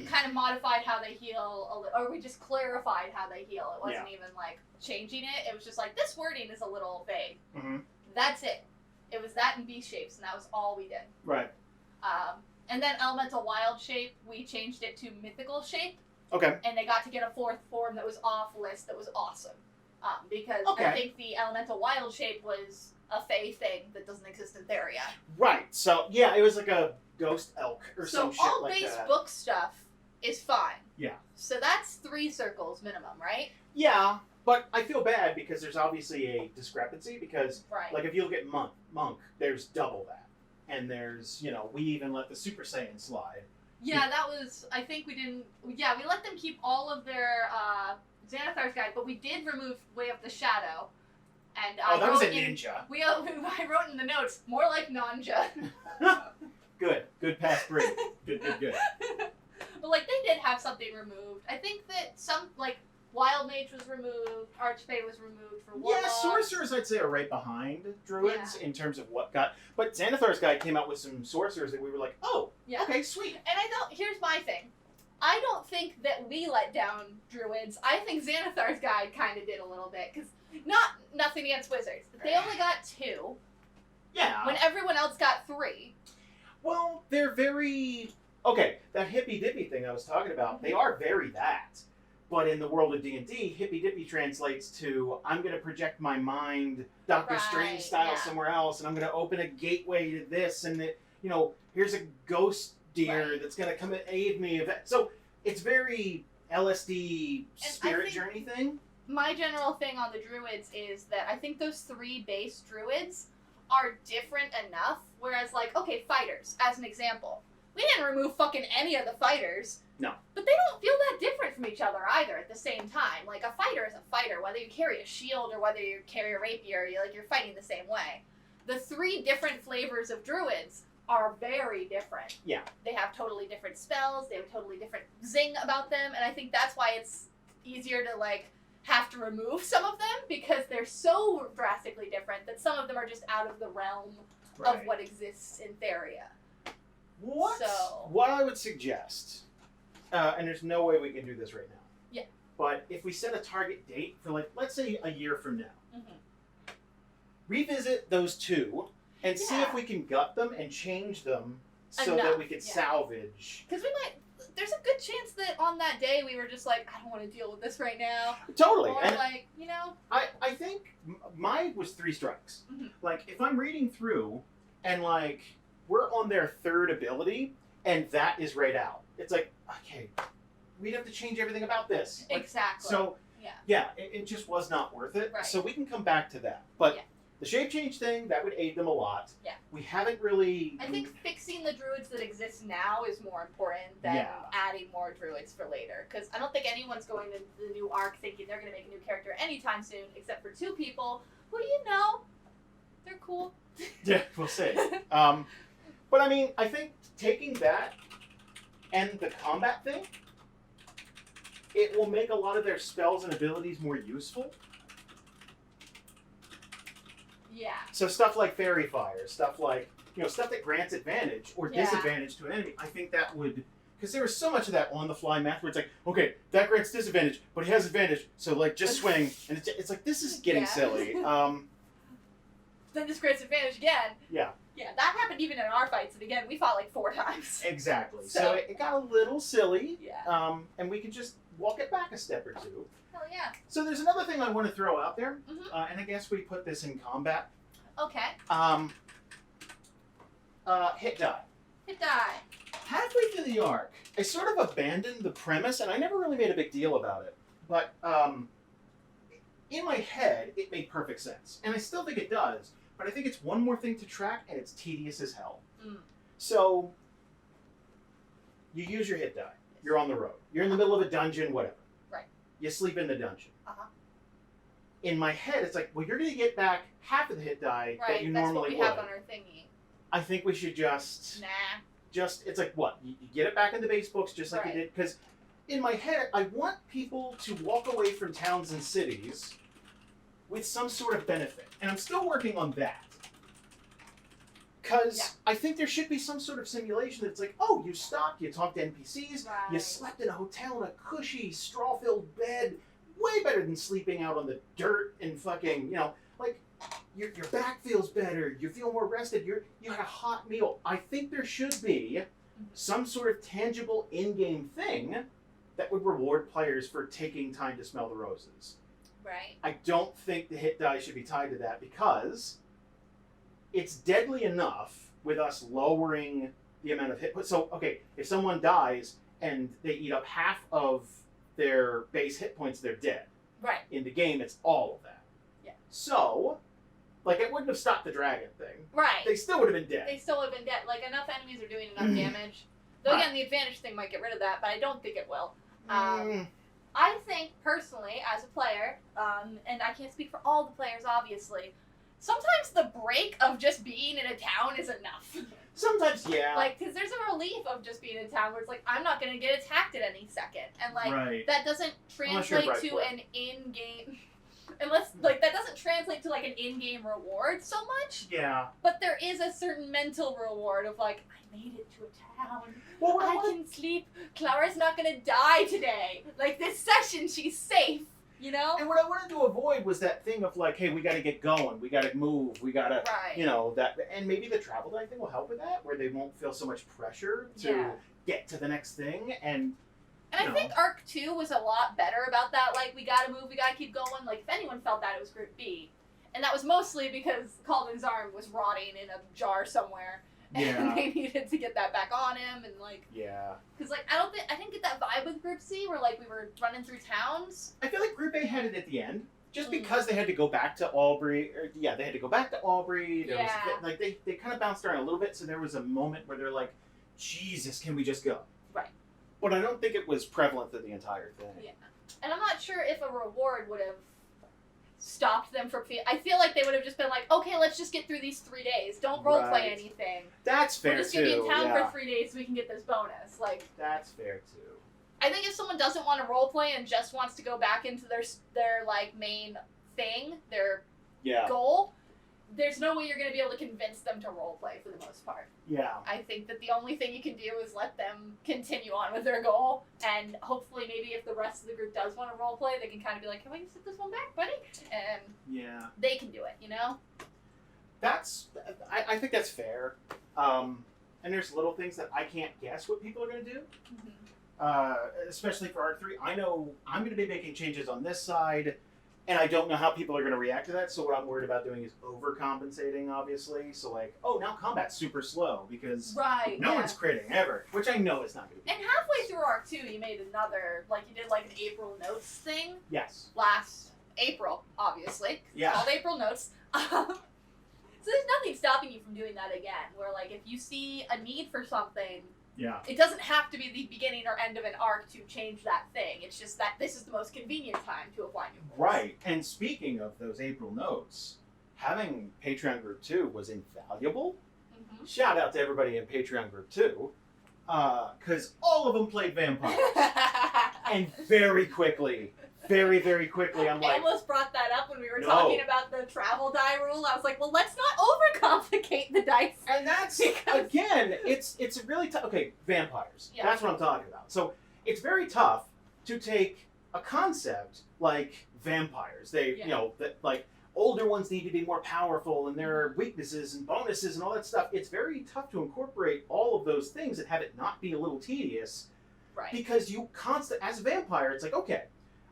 kind of modified how they heal, or we just clarified how they heal. It wasn't even like changing it. It was just like, this wording is a little vague. Mm-hmm. That's it. It was that in beast shapes, and that was all we did. Right. And then Elemental Wild Shape, we changed it to Mythical Shape, Okay. and they got to get a fourth form that was off list that was awesome. Because Okay. I think the Elemental Wild Shape was a Fae thing that doesn't exist in Theria. Right. So yeah, it was like a ghost elk or So some shit all like base that. book stuff is fine. Yeah. So that's 3 circles minimum, right? Yeah, but I feel bad because there's obviously a discrepancy because, Right. like, if you look at Monk, there's double that, and there's we even let the Super Saiyan slide. Yeah, that was. I think we didn't. Yeah, we let them keep all of their Xanathar's guide, but we did remove Way of the Shadow. And Oh, that was a wrote in- ninja. I wrote in the notes more like Nanja. Good past break. Good. But like they did have something removed. I think that some like Wild Mage was removed, Archfey was removed for Warlock. Yeah, sorcerers I'd say are right behind druids in terms of what got. But Xanathar's guy came out with some sorcerers that we were like, oh, Yeah. okay, sweet. And I don't. Here's my thing. I don't think that we let down druids. I think Xanathar's guide kind of did a little bit because nothing against wizards. They only got 2 Yeah. when everyone else got 3. Well, they're very okay. That hippy dippy thing I was talking about, they are very that. But in the world of D&D, hippy dippy translates to I'm going to project my mind, Doctor Right, Strange style, yeah. somewhere else, and I'm going to open a gateway to this, and here's a ghost deer Right. that's going to come and aid me. So it's very LSD And spirit I think- journey thing. My general thing on the druids is that I think those 3 base druids are different enough. Whereas, like, okay, fighters, as an example. We didn't remove fucking any of the fighters. No. But they don't feel that different from each other either at the same time. Like, a fighter is a fighter, whether you carry a shield or whether you carry a rapier, you're fighting the same way. The 3 different flavors of druids are very different. Yeah. They have totally different spells, they have totally different zing about them, and I think that's why it's easier to, like, have to remove some of them because they're so drastically different that some of them are just out of the realm of what exists in Theria. What I would suggest, and there's no way we can do this right now. Yeah. But if we set a target date for, like, let's say a year from now, Mm-hmm. revisit those 2 and see if Yeah. we can gut them and change them so Enough, that we could yeah. salvage. Because there's a good chance that on that day we were just like, I don't want to deal with this right now. Totally. Or And like, I think mine was 3 strikes. Mhm. Like, if I'm reading through and, like, we're on their 3rd ability and that is right out, it's like, okay, we'd have to change everything about this. Like, exactly. So, yeah. it just was not worth it. Right. So we can come back to that. But Yeah. the shape change thing, that would aid them a lot. Yeah. We haven't really... I think fixing the druids that exist now is more important than Yeah. adding more druids for later. Because I don't think anyone's going into the new arc thinking they're going to make a new character anytime soon, except for 2 people who, they're cool. Yeah, we'll see. But I mean, I think taking that and the combat thing, it will make a lot of their spells and abilities more useful. Yeah. So stuff like Fairy Fire, stuff like, stuff that grants advantage or Yeah. disadvantage to an enemy, I think that would... Because there was so much of that on-the-fly math where it's like, okay, that grants disadvantage, but he has advantage, so, like, just swing. And it's like, this is getting Yeah. silly. Then this grants advantage again. Yeah. Yeah, that happened even in our fights, and again, we fought like 4 times. Exactly. So- So it got a little silly, Yeah. and we can just walk it back a step or 2. Hell yeah. So there's another thing I want to throw out there, Mhm. and I guess we put this in combat. Okay. Hit die. Hit die. Halfway through the arc, I sort of abandoned the premise, and I never really made a big deal about it. But in my head, it made perfect sense, and I still think it does. But I think it's one more thing to track, and it's tedious as hell. Mm. So you use your hit die. You're on the road. You're in the middle of a dungeon, whatever. Right. You sleep in the dungeon. Uh-huh. In my head, it's like, well, you're going to get back half of the hit die that Right, you that's normally what we would. have on our thingy. I think we should just Nah. it's like what? You get it back in the base books just like Right. you did. Because in my head, I want people to walk away from towns and cities with some sort of benefit. And I'm still working on that. Because Yeah. I think there should be some sort of simulation that's like, oh, you stopped, you talked to NPCs, you Right. slept in a hotel in a cushy, straw-filled bed, way better than sleeping out on the dirt and fucking, like, your back feels better, you feel more rested, you had a hot meal. I think there should be some sort of tangible in-game thing that would reward players for taking time to smell the roses. Right. I don't think the hit die should be tied to that because it's deadly enough with us lowering the amount of hit points. So, okay, if someone dies and they eat up half of their base hit points, they're dead. Right. In the game, it's all of that. Yeah. So, like, it wouldn't have stopped the dragon thing. Right. They still would have been dead. They still have been dead. Like, enough enemies are doing enough damage. Though, Right. again, the advantage thing might get rid of that, but I don't think it will. Mm, I think, personally, as a player, and I can't speak for all the players, obviously, sometimes the break of just being in a town is enough. sometimes, yeah. Like, because there's a relief of just being in town where it's like, I'm not going to get attacked at any second. And, like, right. that doesn't Unless you're translate to right. an in-game... Unless, like, that doesn't translate to, like, an in-game reward so much. Yeah. But there is a certain mental reward of, like, I made it to a town. Well, what I I wanna- can sleep. Clara's not gonna die today. Like, this session, she's safe. You know? And what I wanted to avoid was that thing of like, hey, we got to get going, we got to move, we got to, Right. that, and maybe the travel die thing will help with that, where they won't feel so much pressure to Yeah. get to the next thing, and And I No. think Arc 2 was a lot better about that. Like, we gotta move, we gotta keep going. Like, if anyone felt that, it was Group B. And that was mostly because Calden's arm was rotting in a jar somewhere. And Yeah. they needed to get that back on him. And, like, yeah. because, like, I didn't get that vibe with Group C where, like, we were running through towns. I feel like Group A had it at the end, just Mhm. because they had to go back to Aubrey. They had to go back to Aubrey. There Yeah. was, like they kind of bounced around a little bit, so there was a moment where they're like, Jesus, can we just go? Right. But I don't think it was prevalent through the entire thing. Yeah. And I'm not sure if a reward would have stopped them from I feel like they would have just been like, okay, let's just get through these 3 days. Don't roleplay Right. anything. That's fair We're just too. gonna be in town yeah. for 3 days so we can get this bonus. Like, That's fair too. I think if someone doesn't want to roleplay and just wants to go back into their like main thing, their Yeah. goal, there's no way you're gonna be able to convince them to roleplay for the most part. Yeah. I think that the only thing you can do is let them continue on with their goal, and hopefully maybe if the rest of the group does want to roleplay, they can kind of be like, can we sit this one back, buddy? And Yeah. they can do it, you know? I think that's fair. And there's little things that I can't guess what people are going to do. Especially for Arc 3. I know I'm going to be making changes on this side, and I don't know how people are going to react to that, so what I'm worried about doing is overcompensating, obviously. So, like, oh, now combat's super slow, because Right. no one's critting, ever. Which I know is not going to be. And halfway through Arc 2, you made another, like, you did, like, an April Notes thing Yes. last April, obviously. 'Cause Yeah. It's called April Notes. So there's nothing stopping you from doing that again, where, like, if you see a need for something, Yeah. it doesn't have to be the beginning or end of an arc to change that thing. It's just that this is the most convenient time to apply new rules. Right. And speaking of those April notes, having Patreon Group 2 was invaluable. Mm-hmm. Shout out to everybody in Patreon Group 2, because all of them played vampires. And very quickly, very quickly, I'm I like, almost brought that up when we were No. talking about the travel die rule. I was like, well, let's not overcomplicate the dice. and that's, Because- again, it's really tough. Okay, vampires. Yeah. That's what I'm talking about. So it's very tough to take a concept like vampires. They, Yeah. that like older ones need to be more powerful and there are weaknesses and bonuses and all that stuff. It's very tough to incorporate all of those things and have it not be a little tedious. Right. Because you as a vampire, it's like, okay,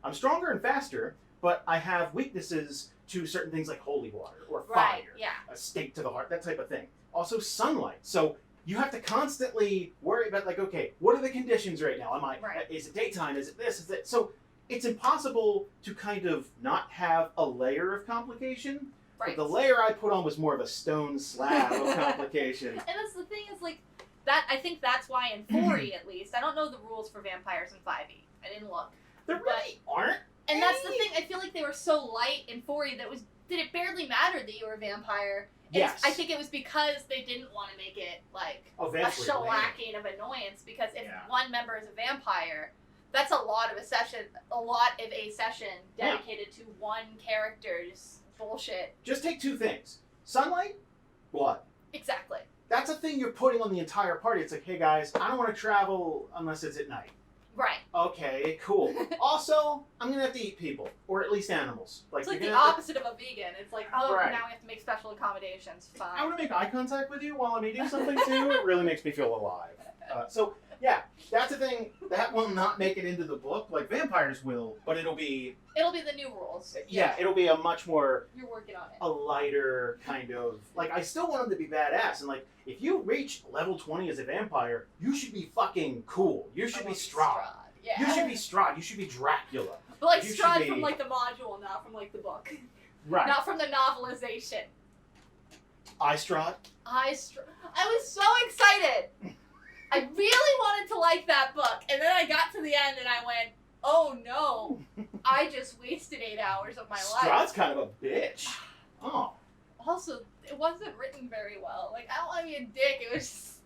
I'm stronger and faster, but I have weaknesses to certain things like holy water or Right. fire, Yeah. a stake to the heart, that type of thing. Also sunlight. So you have to constantly worry about like, okay, what are the conditions right now? Right. Is it daytime? Is it this? Is it so? It's impossible to kind of not have a layer of complication. Right. But the layer I put on was more of a stone slab of complication. And that's the thing is like that. I think that's why in 4E at least, I don't know the rules for vampires in 5E. I didn't look. There really aren't. And that's the thing. I feel like they were so light in 4E that it barely mattered that you were a vampire. And Yes. I think it was because they didn't want to make it like Oh, a vampire's lame. shellacking of annoyance. Because if Yeah. one member is a vampire, that's a lot of a session dedicated to one character's bullshit. Just take two things. Sunlight, blood. Exactly. That's a thing you're putting on the entire party. It's like, hey guys, I don't want to travel unless it's at night. Right. Okay, cool. Also, I'm gonna have to eat people, or at least animals. It's like you're the gonna have opposite of a vegan. It's like, oh, Right. now we have to make special accommodations. I Fine. want to make eye contact with you while I'm eating something too. It really makes me feel alive. So yeah, that's a thing that will not make it into the book. Like vampires will, but it'll be It'll be the new rules. it'll be a much more You're working on it. a lighter kind of like. I still want them to be badass, and like if you reach level 20 as a vampire, you should be fucking cool. You should be Strahd. Yeah. You should be Strahd. You should be Dracula. But like you should Strahd be- from like the module, not from like the book. Right. Not from the novelization. I Strahd. I was so excited. I really wanted to like that book, and then I got to the end and I went, "Oh no! I just wasted 8 hours of my life." Strahd's kind of a bitch. Oh. Also, it wasn't written very well. Like, I don't want to be a dick. It was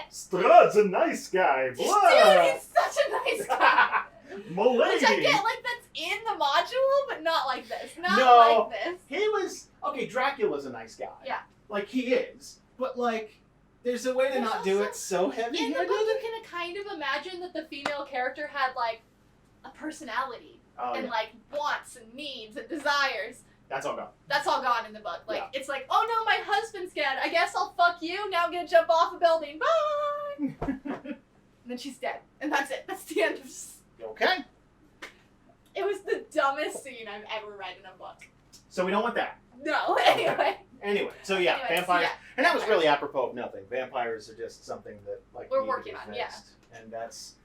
just... Strahd's a nice guy. Dude, he's such a nice guy. Milady. Which I get, like, that's in the module, but not like this. Not No. like this. He was okay. Dracula's a nice guy. Yeah. Like he is, but like, there's a way to There's not do also- it so In the heavy-handed. book, you can kind of imagine that the female character had, like, a personality. Oh, And, yeah. like, wants and needs and desires. That's all gone. That's all gone in the book. Like, Yeah. it's like, oh no, my husband's dead. I guess I'll fuck you. Now I'm gonna jump off a building. Bye! And then she's dead. And that's it. That's the end of... Okay. It was the dumbest scene I've ever read in a book. So we don't want that. No, anyway. Anyway, so yeah, Anyways, vampires, yeah, and that was really apropos of nothing. Vampires are just something that like We're need to working be on, yeah. fixed. And that's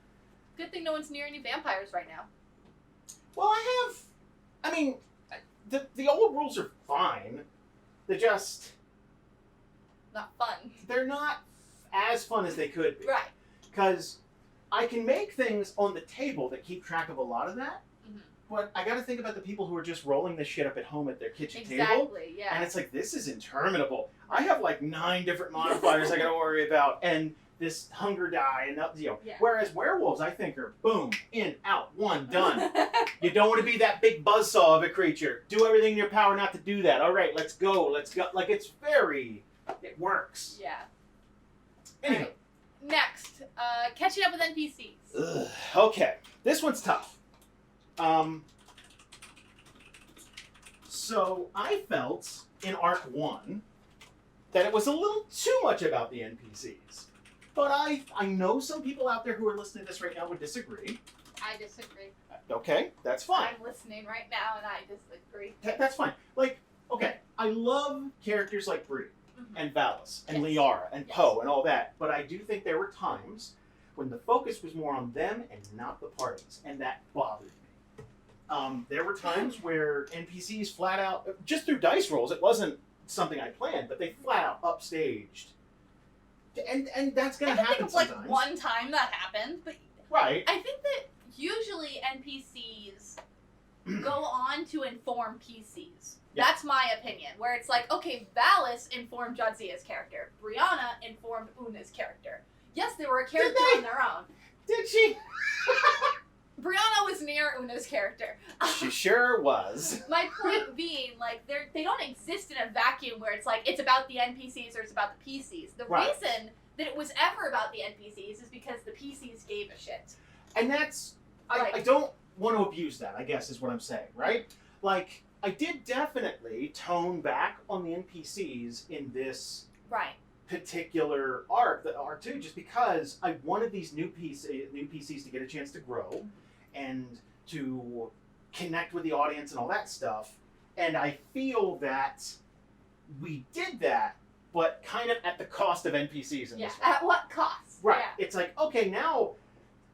Good thing no one's near any vampires right now. well, I mean, the old rules are fine. They're just Not fun. they're not as fun as they could be. Right. Because I can make things on the table that keep track of a lot of that, Mhm. but I got to think about the people who are just rolling this shit up at home at their kitchen table. Exactly, yeah. And it's like, this is interminable. I have like 9 different modifiers I got to worry about, and this hunger die, and you know. Yeah. Whereas werewolves, I think, are boom, in, out, one, done. You don't want to be that big buzzsaw of a creature. Do everything in your power not to do that. All right, let's go. Let's go. Like it works. Yeah. Anyway. Alright. Next, catching up with NPCs. Ugh, okay, this one's tough. So I felt in Arc 1 that it was a little too much about the NPCs. But I know some people out there who are listening to this right now would disagree. I disagree. Okay, that's fine. I'm listening right now and I disagree. That's fine. Like, okay, I love characters like Bree Mhm. and Valis and Yes. Liara and Yes. Poe and all that, but I do think there were times when the focus was more on them and not the parties, and that bothered me. There were times where NPCs flat out, just through dice rolls, it wasn't something I planned, but they flat out upstaged. And that's I gonna can think happen of like sometimes. one time that happened, but Right. I think that usually NPCs go on to inform PCs. Yeah. That's my opinion. Where it's like, okay, Valis informed Jadzia's character. Brianna informed Una's character. Yes, they were a character they? on their own. Did she? Brianna was near Una's character. She sure was. My point being, like, they don't exist in a vacuum where it's like it's about the NPCs or it's about the PCs. The Right. reason that it was ever about the NPCs is because the PCs gave a shit. And that's, I Right. don't want to abuse that, I guess is what I'm saying, right? Like, I did definitely tone back on the NPCs in this Right. particular arc, the arc 2, just because I wanted these new PCs to get a chance to grow and to connect with the audience and all that stuff. And I feel that we did that, but kind of at the cost of NPCs in Yeah. this one. At what cost? Right. Yeah. It's like, okay, now,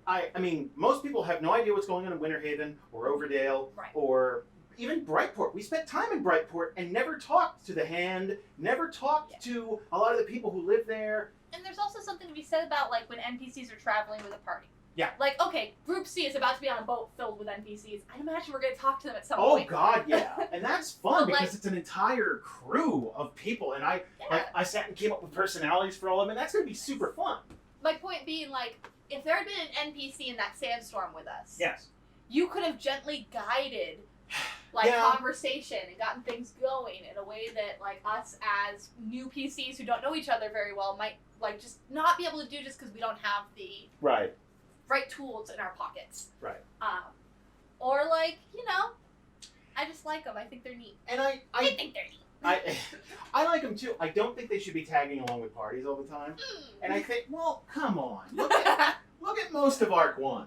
I mean, most people have no idea what's going on in Winter Haven or Overdale Right. or even Brightport. We spent time in Brightport and never talked to the Hand, never talked Yeah. to a lot of the people who live there. And there's also something to be said about like when NPCs are traveling with a party. Yeah. Like, okay, Group C is about to be on a boat filled with NPCs. I imagine we're gonna talk to them at some Oh point. God, yeah, and that's fun But, because like- it's an entire crew of people, and I Yeah. sat and came up with personalities for all of them, and that's gonna be super fun. my point being, like, if there had been an NPC in that sandstorm with us, Yes. you could have gently guided, like, Yeah. conversation and gotten things going in a way that, like, us as new PCs who don't know each other very well might, like, just not be able to do just because we don't have the Right. right tools in our pockets. Right. Or, like, you know, I just like them. I think they're neat. And I think they're neat. I like them too. I don't think they should be tagging along with parties all the time. And I think, well, come on. Look at most of Arc 1.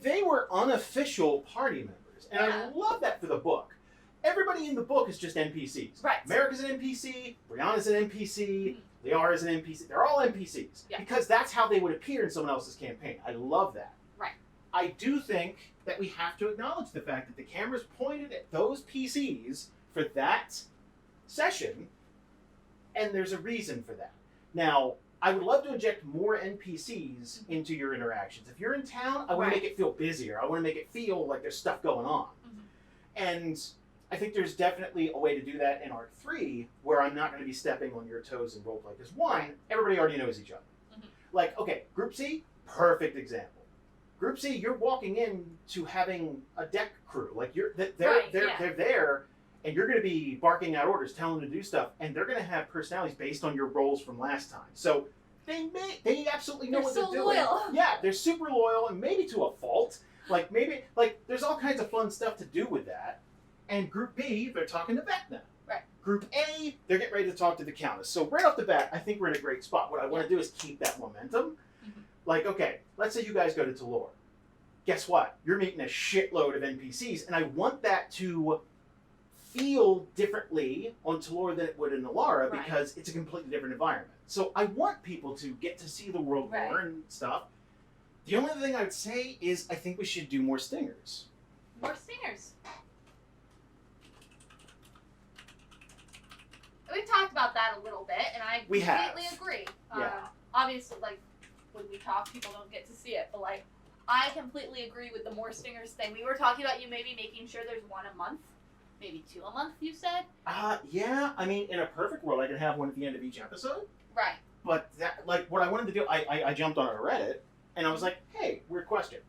They were unofficial party members. And Yeah. I love that for the book. Everybody in the book is just NPCs. Right. Merrick's an NPC, Brianna's an NPC, Liara's an NPC. They're all NPCs. Yeah. Because that's how they would appear in someone else's campaign. I love that. Right. I do think that we have to acknowledge the fact that the camera's pointed at those PCs for that session, and there's a reason for that. Now, I would love to inject more NPCs into your interactions. If you're in town, I want Right. to make it feel busier. I want to make it feel like there's stuff going on. And I think there's definitely a way to do that in Arc 3 where I'm not going to be stepping on your toes in roleplay. Because one, Right. everybody already knows each other. Mhm. Like, okay, Group C, perfect example. Group C, you're walking in to having a deck crew. Like they're Right, yeah. they're there, and you're going to be barking out orders, telling them to do stuff, and they're going to have personalities based on your roles from last time. So they absolutely know They're what so they're doing. loyal. Yeah, they're super loyal, and maybe to a fault. Like maybe there's all kinds of fun stuff to do with that. And Group B, they're talking to Vecna. Right. Group A, they're getting ready to talk to the Countess. So right off the bat, I think we're in a great spot. What I want to do is keep that momentum. Mhm. Like, okay, let's say you guys go to Talor. Guess what? You're meeting a shitload of NPCs, and I want that to feel differently on Talor than it would in Alara Right. because it's a completely different environment. So I want people to get to see the world Right. more and stuff. The only other thing I would say is I think we should do more stingers. More stingers. We've talked about that a little bit, and I We have. completely agree. Yeah. Obviously, like, when we talk, people don't get to see it, but, like, I completely agree with the more stingers thing. We were talking about you maybe making sure there's one a month, maybe 2 a month, you said? Yeah, I mean, in a perfect world, I could have one at the end of each episode. Right. But that, like, what I wanted to do, I jumped on a Reddit, and I was like, hey, weird question.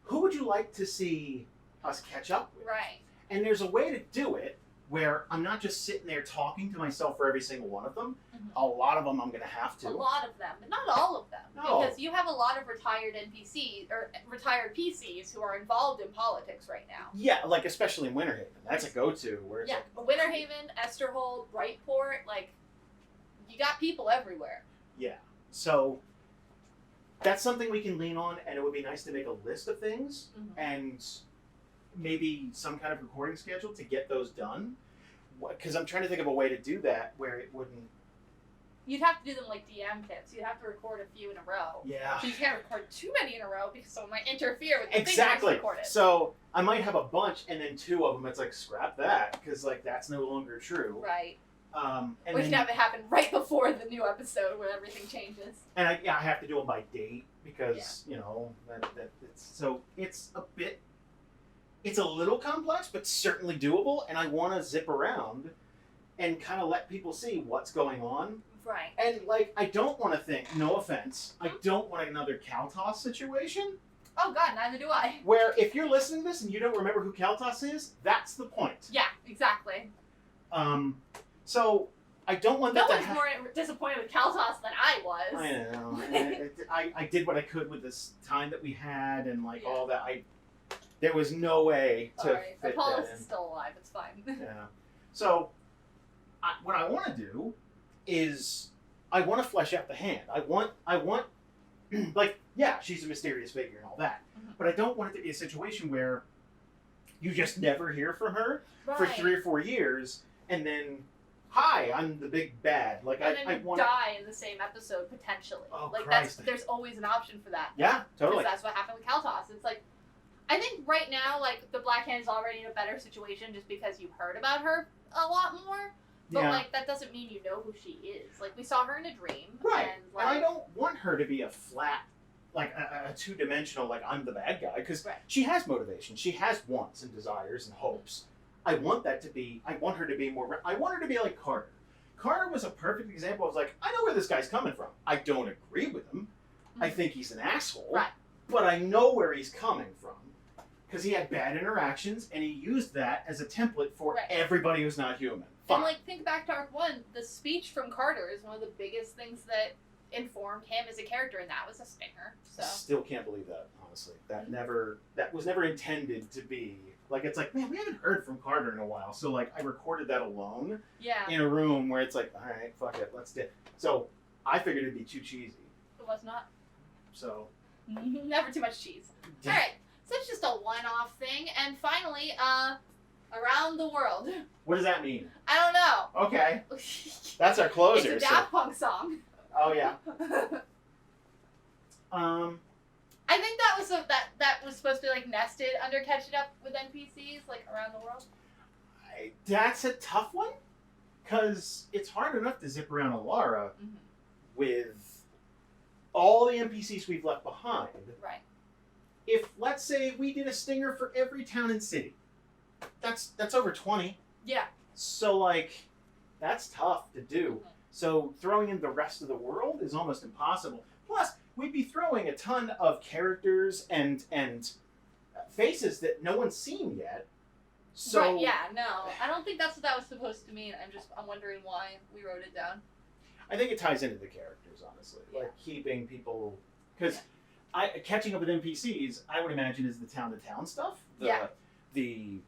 Who would you like to see us catch up with? Right. And there's a way to do it where I'm not just sitting there talking to myself for every single one of them. Mhm. A lot of them I'm going to have to. A lot of them, but not all of them. No. Because you have a lot of retired NPCs, or retired PCs who are involved in politics right now. Yeah, like, especially in Winterhaven. That's a go-to, where it's Yeah, like, Winterhaven, Esterhold, Brightport, like, you got people everywhere. yeah. So that's something we can lean on, and it would be nice to make a list of things Mhm. and maybe some kind of recording schedule to get those done. Because I'm trying to think of a way to do that where it wouldn't. You'd have to do them like DM kits. You'd have to record a few in a row. Yeah. So you can't record too many in a row because someone might interfere with the thing Exactly. that's recorded. So I might have a bunch, and then 2 of them, it's like scrap that because like that's no longer true. Right. And We then, can have it happen right before the new episode where everything changes. and I have to do them by date because you know that it's so it's a bit. It's a little complex, but certainly doable, and I want to zip around and kind of let people see what's going on. Right. And, like, I don't want to think, no offense, I don't want another Kaltos situation Oh god, neither do I. where if you're listening to this and you don't remember who Kaltos is, that's the point. Yeah, exactly. So I don't want No that to one's happen. more disappointed with Kaltos than I was. I know. And I did what I could with this time that we had and, like, Yeah. all that. There was no way to Alright, fit Apollos that in. is still alive, it's fine. Yeah. So, what I want to do is I want to flesh out the hand. I want, like, yeah, she's a mysterious figure and all that, Mhm. but I don't want it to be a situation where you just never hear from her for Right. 3 or 4 years, and then, hi, I'm the big bad. Like, And then I you want. die in the same episode potentially. Oh, like Christ. there's always an option for that. Yeah, totally. Because that's what happened with Kaltos. It's like, I think right now, like, the Black Hand is already in a better situation just because you've heard about her a lot more. But, Yeah. like, that doesn't mean you know who she is. Like, we saw her in a dream. Right. And, And I like, don't want her to be a flat, like a 2-dimensional, like I'm the bad guy, because Right. she has motivation. She has wants and desires and hopes. I want her to be more, I want her to be like Carter. Carter was a perfect example. I was like, I know where this guy's coming from. I don't agree with him. I think he's an asshole. Right. But I know where he's coming from. Because he had bad interactions, and he used that as a template for Right. everybody who's not human. Fine. And like, think back to Arc 1, the speech from Carter is one of the biggest things that informed him as a character, and that was a stinger. So Still can't believe that, honestly. That was never intended to be. Like, it's like, man, we haven't heard from Carter in a while. So, like, I recorded that alone yeah, in a room where it's like, all right, fuck it, let's do it. So, I figured it'd be too cheesy. it was not. So, Never too much cheese. All right, so it's just a one-off thing, and finally, around the world. what does that mean? I don't know. Okay, that's our closer. It's a Daft Punk song. Oh, yeah. I think that was supposed to be like nested under catching up with NPCs like around the world. That's a tough one. Because it's hard enough to zip around Alara Mm-hmm. with all the NPCs we've left behind. Right. If, let's say, we did a stinger for every town and city, that's over 20. Yeah. So, like, that's tough to do. Mhm. So throwing in the rest of the world is almost impossible. Plus, we'd be throwing a ton of characters and faces that no one's seen yet. So Right, yeah, no. I don't think that's what that was supposed to mean. I'm wondering why we wrote it down. I think it ties into the characters, honestly. Yeah. Like keeping people, because catching up with NPCs, I would imagine is the town-to-town stuff. Yeah. The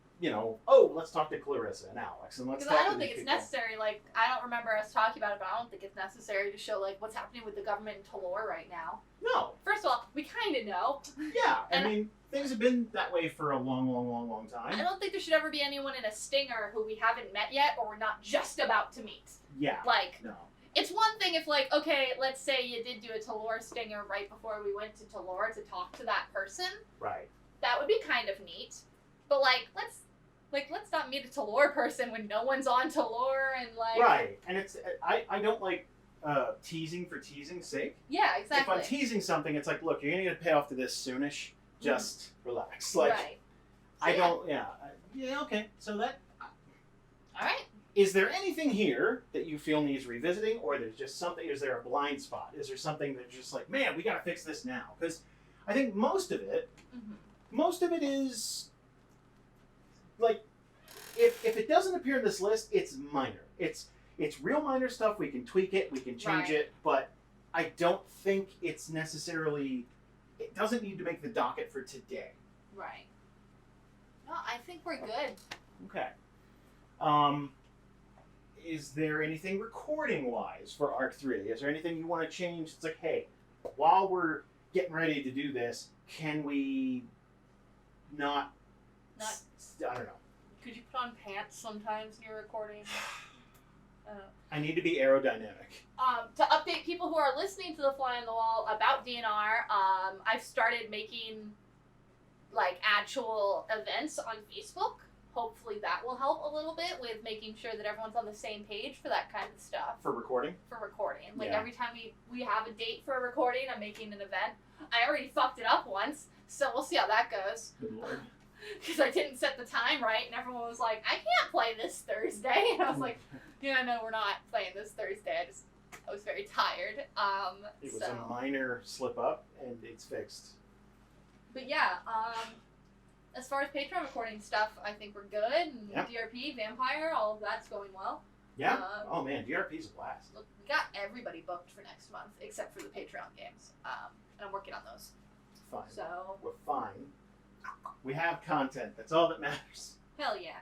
oh, let's talk to Clarissa and Alex, and let's Because talk I to don't think these it's people. necessary. Like, I don't remember us talking about it, but I don't think it's necessary to show like what's happening with the government in Talor right now. No. First of all, we kind of know. Yeah. And- I mean, things have been that way for a long, long, long, long I time. don't think there should ever be anyone in a stinger who we haven't met yet or we're not just about to meet. Yeah. Like, No. it's one thing if, like, okay, let's say you did do a Talor stinger right before we went to Talor to talk to that person. Right. That would be kind of neat. But, let's not meet a Talor person when no one's on Talor and, like... Right. And it's I don't like teasing for teasing's sake. Yeah, If exactly. I'm teasing something, it's like, look, you're gonna get a payoff to this soonish. Just relax. Like right. So, I yeah. don't. Yeah. Okay. So that. All right. Is there anything here that you feel needs revisiting, or there's just something? Is there a blind spot? Is there something that's just like, man, we got to fix this now? Because I think most of it is like, if it doesn't appear in this list, it's minor. It's real minor stuff. We can tweak it, we can change Right. it, but I don't think it's necessarily. It doesn't need to make the docket for today. Right. No, I think we're good. Okay. Is there anything recording wise for Arc 3? Is there anything you want to change? It's like, hey, while we're getting ready to do this, can we not I don't know. Could you put on pants sometimes when you're recording? I need to be aerodynamic. To update people who are listening to The Fly on the Wall about DNR, I've started making like actual events on Facebook. Hopefully that will help a little bit with making sure that everyone's on the same page for that kind of stuff. For recording? For recording. Like Yeah. every time we have a date for a recording, I'm making an event. I already fucked it up once, so we'll see how that goes. Good lord. Because I didn't set the time right, and everyone was like, I can't play this Thursday. And I was like, yeah, no, we're not playing this Thursday. I was very tired. It was so. a minor slip up, and it's fixed. But yeah, as far as Patreon recording stuff, I think we're good. And Yeah. DRP, Vampire, all of that's going well. Yeah? Oh man, DRP's a blast. Look, we got everybody booked for next month, except for the Patreon games. And I'm working on those. Fine. So, We're fine. We have content. That's all that matters. hell yeah.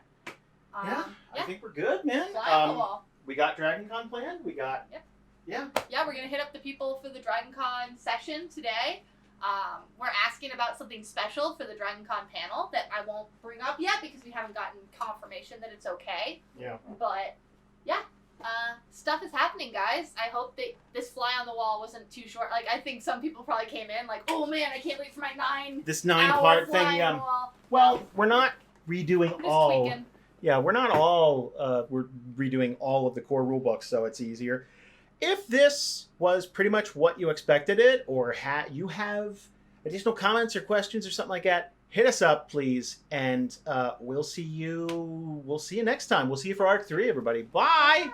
I Yeah, think we're good, man. fly on the wall. We got Dragon Con planned. We got. Yep. Yeah. Yeah, we're gonna hit up the people for the Dragon Con session today. We're asking about something special for the Dragon Con panel that I won't bring up yet because we haven't gotten confirmation that it's okay. Yeah. But yeah, stuff is happening, guys. I hope that this fly on the wall wasn't too short. Like, I think some people probably came in like, oh man, I can't wait for my 9 This hour 9-part fly thing. on the wall. Well, we're not redoing I'm just all. tweaking. Yeah, we're not all. We're redoing all of the core rulebooks, so it's easier. If this was pretty much what you expected it, or you have additional comments or questions or something like that, hit us up, please, and we'll see you. We'll see you next time. We'll see you for Arc 3, everybody. Bye. Bye.